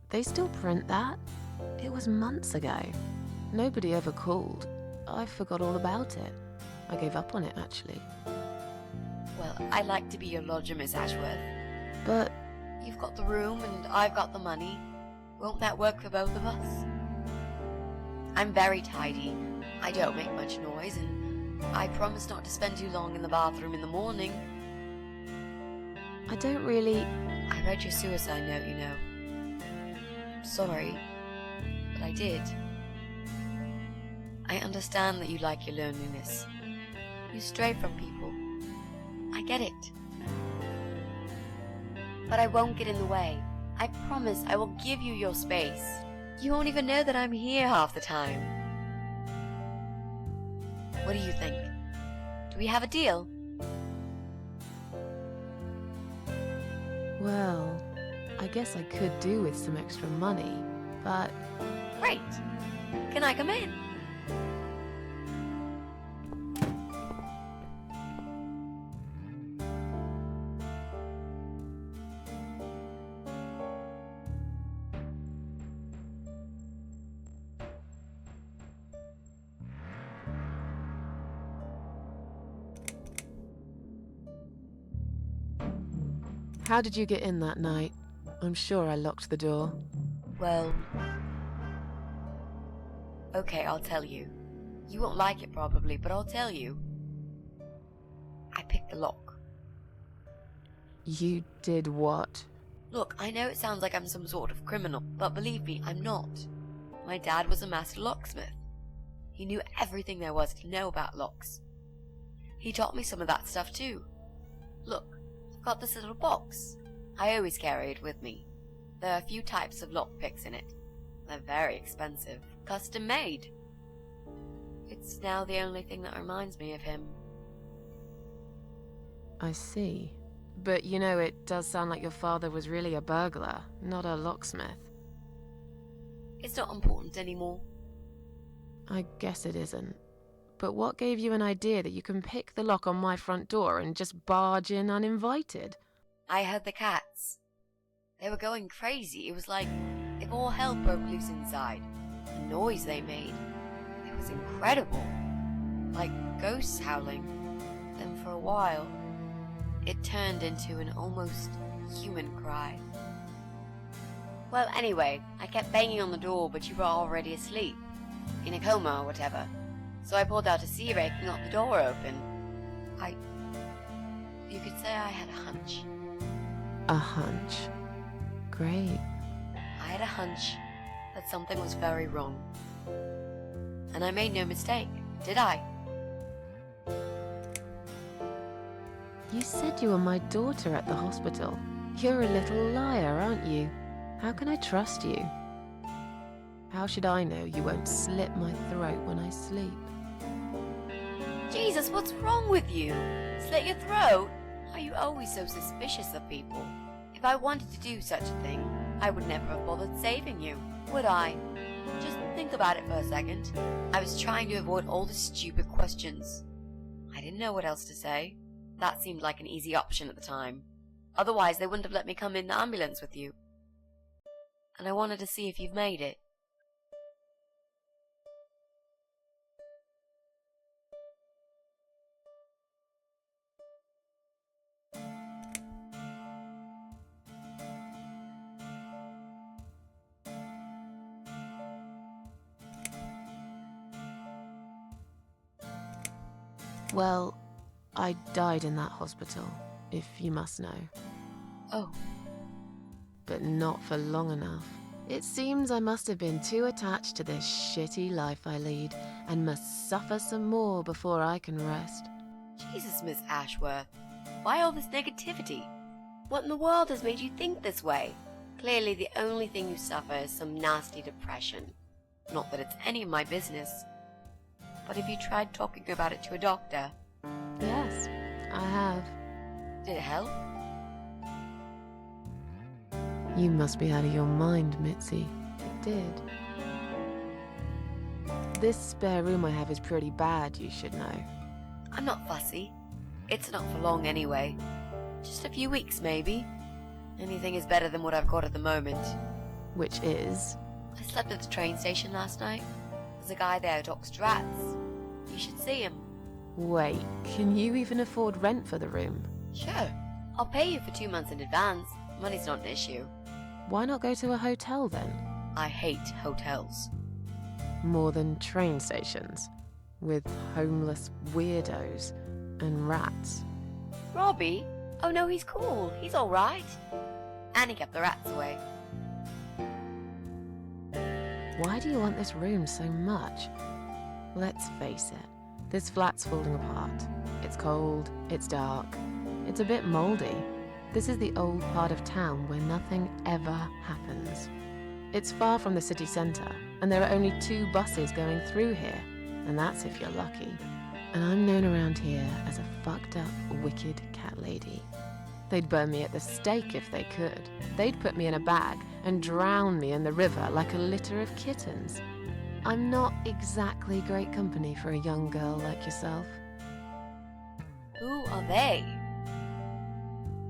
They still print that? It was months ago. Nobody ever called. I forgot all about it. I gave up on it, actually. Well, I'd like to be your lodger, Miss Ashworth. But You've got the room and I've got the money. Won't that work for both of us? I'm very tidy. I don't make much noise, and I promise not to spend too long in the bathroom in the morning. I don't really... I read your suicide note, you know. I'm sorry, but I did. I understand that you like your loneliness. You stray from people. I get it. But I won't get in the way. I promise I will give you your space. You won't even know that I'm here half the time. What do you think? Do we have a deal? Well, I guess I could do with some extra money, but... Great. Can I come in? How did you get in that night? I'm sure I locked the door. Well... Okay, I'll tell you. You won't like it probably, but I'll tell you. I picked the lock. You did what? Look, I know it sounds like I'm some sort of criminal, but believe me, I'm not. My dad was a master locksmith. He knew everything there was to know about locks. He taught me some of that stuff too. Look, I've got this little box. I always carry it with me. There are a few types of lockpicks in it. They're very expensive, custom made. It's now the only thing that reminds me of him. I see. But you know, it does sound like your father was really a burglar, not a locksmith. It's not important anymore. I guess it isn't. But what gave you an idea that you can pick the lock on my front door and just barge in uninvited? I heard the cats. They were going crazy. It was like if all hell broke loose inside. The noise they made. It was incredible. Like ghosts howling. Then for a while, it turned into an almost human cry. Well, anyway, I kept banging on the door, but you were already asleep. In a coma or whatever. So I pulled out a sea rake and got the door open. You could say I had a hunch. A hunch. Great. I had a hunch that something was very wrong. And I made no mistake, did I? You said you were my daughter at the hospital. You're a little liar, aren't you? How can I trust you? How should I know you won't slit my throat when I sleep? Jesus, what's wrong with you? Slit your throat? Are you always so suspicious of people? If I wanted to do such a thing, I would never have bothered saving you, would I? Just think about it for a second. I was trying to avoid all the stupid questions. I didn't know what else to say. That seemed like an easy option at the time. Otherwise, they wouldn't have let me come in the ambulance with you. And I wanted to see if you've made it. Well, I died in that hospital, if you must know. Oh. But not for long enough. It seems I must have been too attached to this shitty life I lead, and must suffer some more before I can rest. Jesus, Miss Ashworth. Why all this negativity? What in the world has made you think this way? Clearly the only thing you suffer is some nasty depression. Not that it's any of my business. But have you tried talking about it to a doctor? Yes, I have. Did it help? You must be out of your mind, Mitzi. It did. This spare room I have is pretty bad, you should know. I'm not fussy. It's not for long anyway. Just a few weeks, maybe. Anything is better than what I've got at the moment. Which is? I slept at the train station last night. There's a guy there who talks rats. You should see him. Wait, can you even afford rent for the room? Sure. I'll pay you for 2 months in advance. Money's not an issue. Why not go to a hotel then? I hate hotels. More than train stations, with homeless weirdos and rats. Robbie? Oh no, he's cool. He's alright. And he kept the rats away. Why do you want this room so much? Let's face it, this flat's falling apart. It's cold, it's dark, it's a bit mouldy. This is the old part of town where nothing ever happens. It's far from the city centre, and there are only 2 buses going through here, and that's if you're lucky. And I'm known around here as a fucked up, wicked cat lady. They'd burn me at the stake if they could. They'd put me in a bag and drown me in the river like a litter of kittens. I'm not exactly great company for a young girl like yourself. Who are they?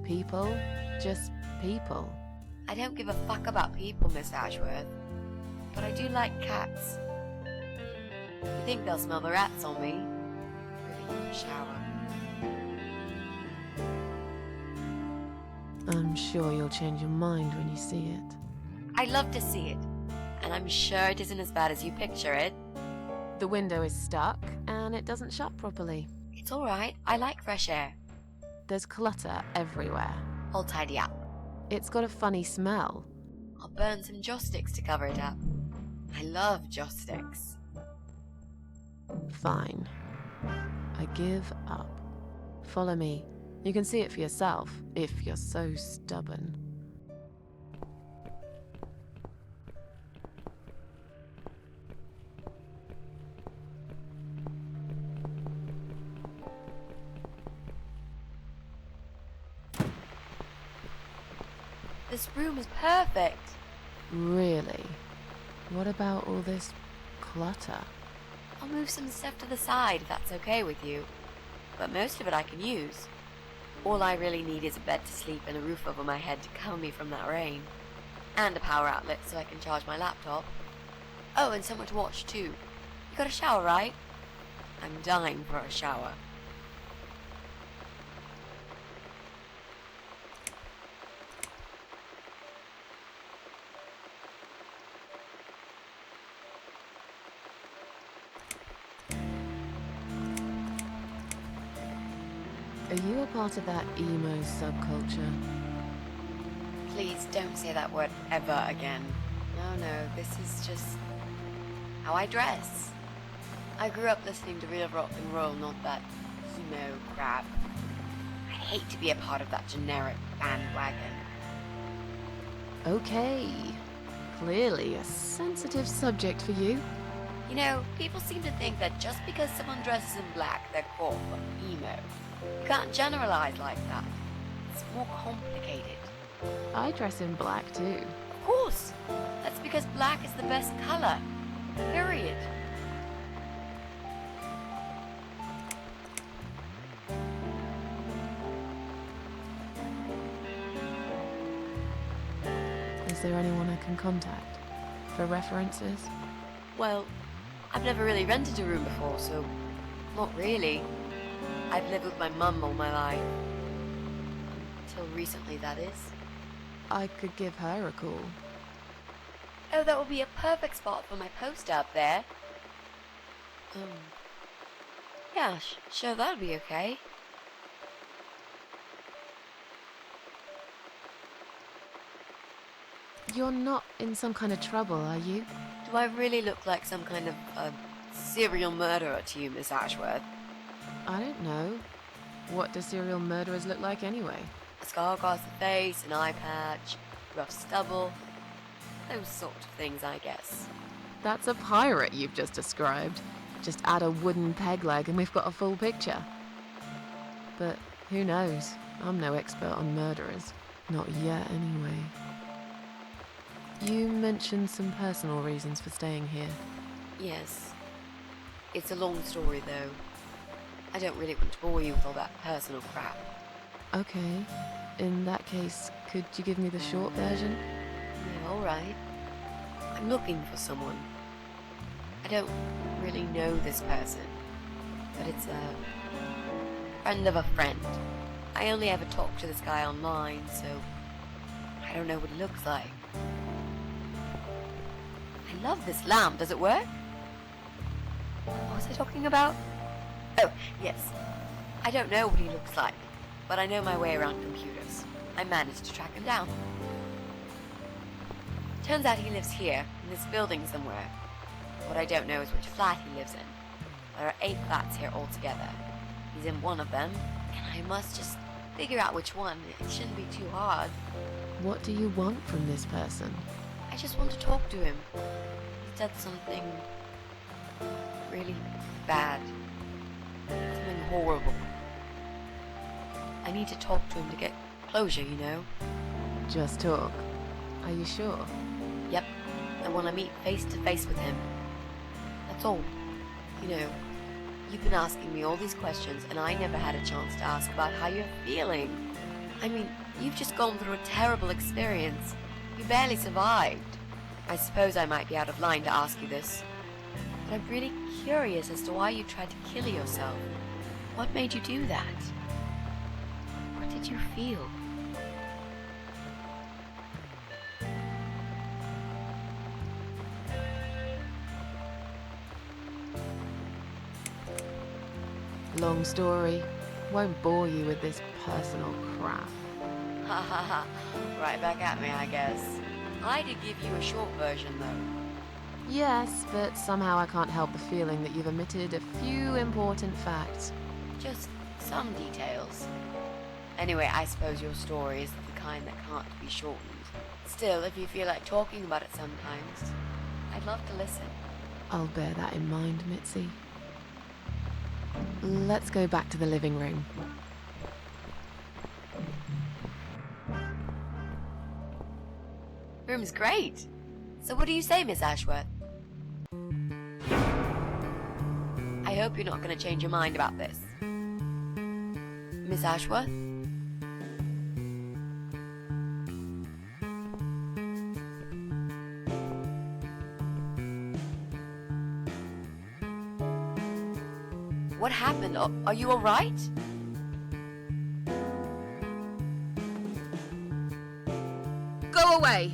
People, just people. I don't give a fuck about people, Miss Ashworth. But I do like cats. You think they'll smell the rats on me? Really need a shower. I'm sure you'll change your mind when you see it. I'd love to see it. And I'm sure it isn't as bad as you picture it. The window is stuck, and it doesn't shut properly. It's alright. I like fresh air. There's clutter everywhere. I'll tidy up. It's got a funny smell. I'll burn some joss sticks to cover it up. I love joss sticks. Fine. I give up. Follow me. You can see it for yourself, if you're so stubborn. This room is perfect. Really? What about all this clutter? I'll move some stuff to the side if that's okay with you. But most of it I can use. All I really need is a bed to sleep and a roof over my head to cover me from that rain. And a power outlet so I can charge my laptop. Oh, and somewhere to watch too. You got a shower, right? I'm dying for a shower. Are you a part of that emo subculture? Please don't say that word ever again. No, this is just how I dress. I grew up listening to real rock and roll, not that emo crap. I hate to be a part of that generic bandwagon. Okay. Clearly a sensitive subject for you. You know, people seem to think that just because someone dresses in black, they're called emo. You can't generalize like that. It's more complicated. I dress in black too. Of course! That's because black is the best color. Period. Is there anyone I can contact for references? Well, I've never really rented a room before, so not really. I've lived with my mum all my life. Until recently, that is. I could give her a call. Oh, that would be a perfect spot for my poster up there. Yeah, sure, that'll be okay. You're not in some kind of trouble, are you? Do I really look like some kind of serial murderer to you, Miss Ashworth? I don't know. What do serial murderers look like anyway? A scar across the face, an eye patch, rough stubble. Those sort of things, I guess. That's a pirate you've just described. Just add a wooden peg leg and we've got a full picture. But who knows? I'm no expert on murderers. Not yet, anyway. You mentioned some personal reasons for staying here. Yes. It's a long story, though. I don't really want to bore you with all that personal crap. Okay. In that case, could you give me the short version? Yeah, alright. I'm looking for someone. I don't really know this person, but it's a friend of a friend. I only ever talked to this guy online, so I don't know what he looks like. I love this lamp. Does it work? What was I talking about? Oh, yes. I don't know what he looks like, but I know my way around computers. I managed to track him down. Turns out he lives here, in this building somewhere. What I don't know is which flat he lives in. There are 8 flats here altogether. He's in one of them, and I must just figure out which one. It shouldn't be too hard. What do you want from this person? I just want to talk to him. He said something really bad. Something horrible. I need to talk to him to get closure, you know? Just talk. Are you sure? Yep. I want to meet face to face with him. That's all. You know, you've been asking me all these questions and I never had a chance to ask about how you're feeling. I mean, you've just gone through a terrible experience. You barely survived. I suppose I might be out of line to ask you this, but I'm really curious as to why you tried to kill yourself. What made you do that? What did you feel? Long story. Won't bore you with this personal crap. Ha ha ha. Right back at me, I guess. I did give you a short version, though. Yes, but somehow I can't help the feeling that you've omitted a few important facts. Just some details. Anyway, I suppose your story is the kind that can't be shortened. Still, if you feel like talking about it sometimes, I'd love to listen. I'll bear that in mind, Mitzi. Let's go back to the living room. Room's great. So what do you say, Miss Ashworth? I hope you're not going to change your mind about this. Miss Ashworth? What happened? Are you alright? Go away!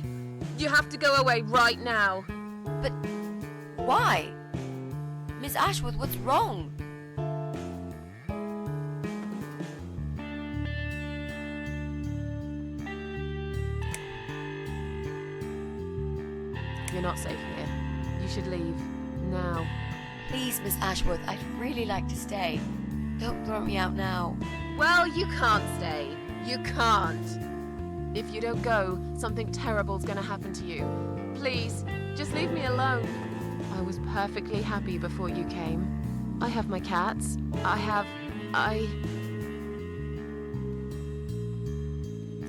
You have to go away right now. But why? Miss Ashworth, what's wrong? You're not safe here. You should leave. Now. Please, Miss Ashworth, I'd really like to stay. Don't throw me out now. Well, you can't stay. You can't. If you don't go, something terrible's gonna happen to you. Please, just leave me alone. I was perfectly happy before you came. I have my cats.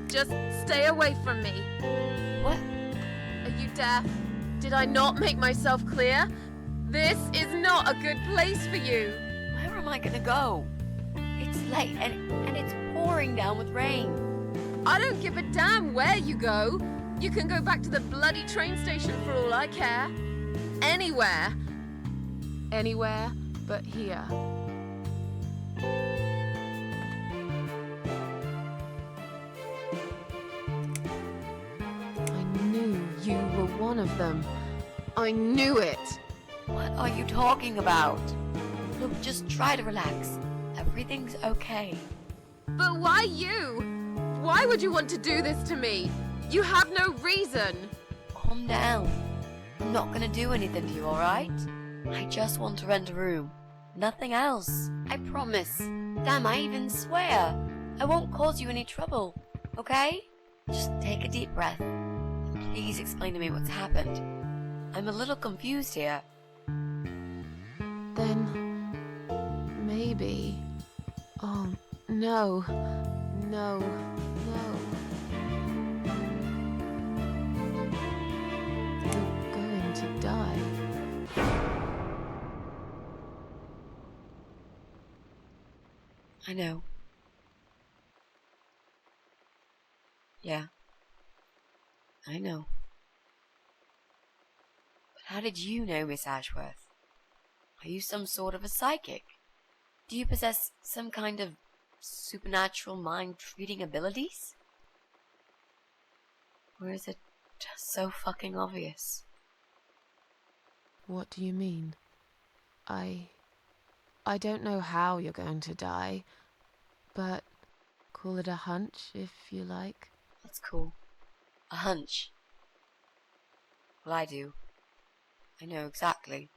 Just stay away from me. What? Are you deaf? Did I not make myself clear? This is not a good place for you. Where am I gonna go? It's late and it's pouring down with rain. I don't give a damn where you go. You can go back to the bloody train station for all I care. Anywhere. Anywhere but here. I knew you were one of them. I knew it. What are you talking about? Look, just try to relax. Everything's okay. But why you? Why would you want to do this to me? You have no reason. Calm down. I'm not gonna do anything to you, alright? I just want to rent a room. Nothing else. I promise. Damn, I even swear. I won't cause you any trouble. Okay? Just take a deep breath. And please explain to me what's happened. I'm a little confused here. Then maybe. Oh, no. No. No. You're going to die. I know. Yeah. I know. But how did you know, Miss Ashworth? Are you some sort of a psychic? Do you possess some kind of supernatural mind-reading abilities? Or is it just so fucking obvious? What do you mean? I don't know how you're going to die, but call it a hunch if you like. That's cool. A hunch. Well, I do. I know exactly.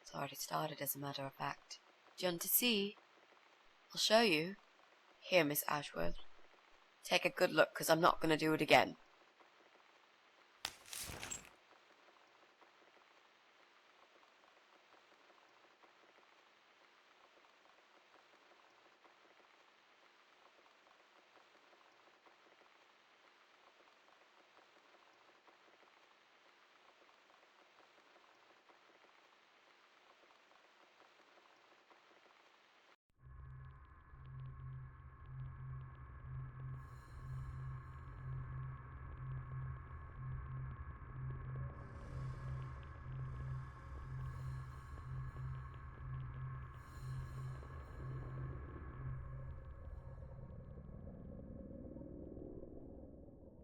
It's already started, as a matter of fact. Do you want to see? I'll show you. Here, Miss Ashworth. Take a good look, because I'm not going to do it again.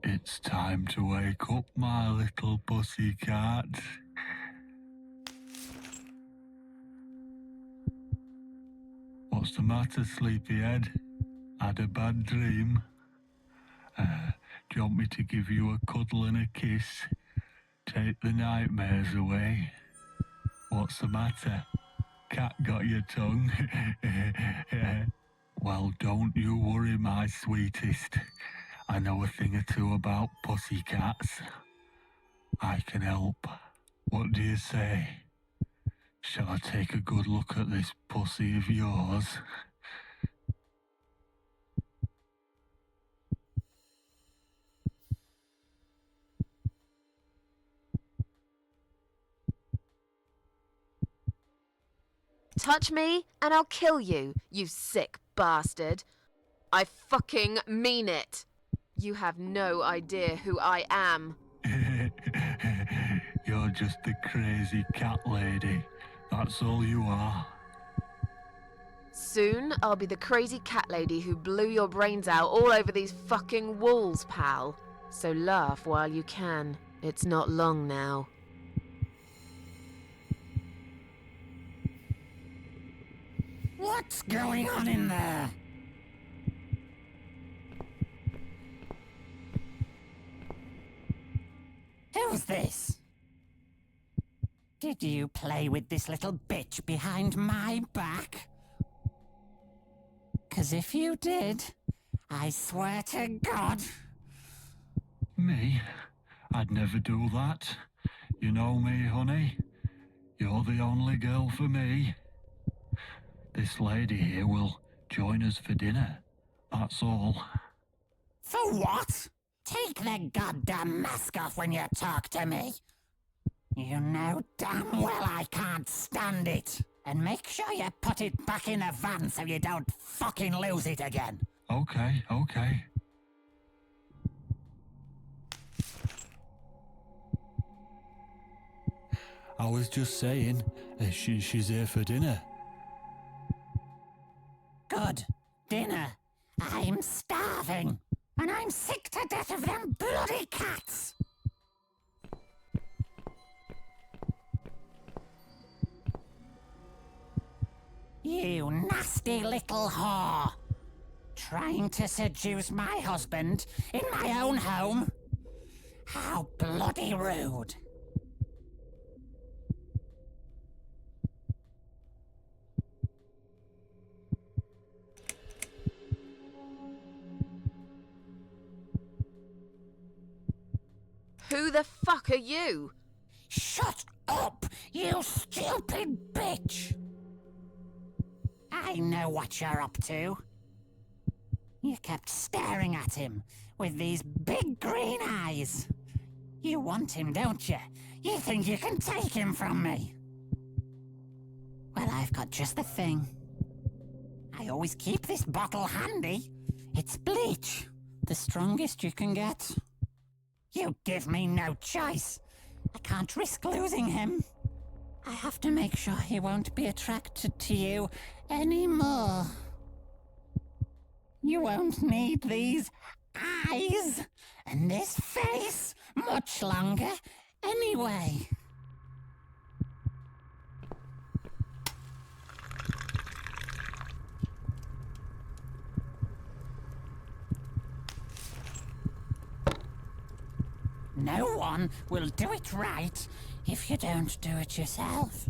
It's time to wake up, my little pussycat. What's the matter, sleepyhead? Had a bad dream? Do you want me to give you a cuddle and a kiss? Take the nightmares away? What's the matter? Cat got your tongue? Well, don't you worry, my sweetest. I know a thing or two about pussycats. I can help. What do you say? Shall I take a good look at this pussy of yours? Touch me and I'll kill you, you sick bastard. I fucking mean it. You have no idea who I am. You're just the crazy cat lady. That's all you are. Soon I'll be the crazy cat lady who blew your brains out all over these fucking walls, pal. So laugh while you can. It's not long now. What's going on in there? Who's this? Did you play with this little bitch behind my back? 'Cause if you did, I swear to God... Me? I'd never do that. You know me, honey. You're the only girl for me. This lady here will join us for dinner. That's all. For what? Take the goddamn mask off when you talk to me. You know damn well I can't stand it. And make sure you put it back in the van so you don't fucking lose it again. Okay. I was just saying, she's here for dinner. Good. Dinner. I'm starving. And I'm sick to death of them bloody cats. You nasty little whore. Trying to seduce my husband in my own home? How bloody rude. Who the fuck are you? Shut up, you stupid bitch! I know what you're up to. You kept staring at him with these big green eyes. You want him, don't you? You think you can take him from me? Well, I've got just the thing. I always keep this bottle handy. It's bleach, the strongest you can get. You give me no choice. I can't risk losing him. I have to make sure he won't be attracted to you anymore. You won't need these eyes and this face much longer anyway. No one will do it right if you don't do it yourself.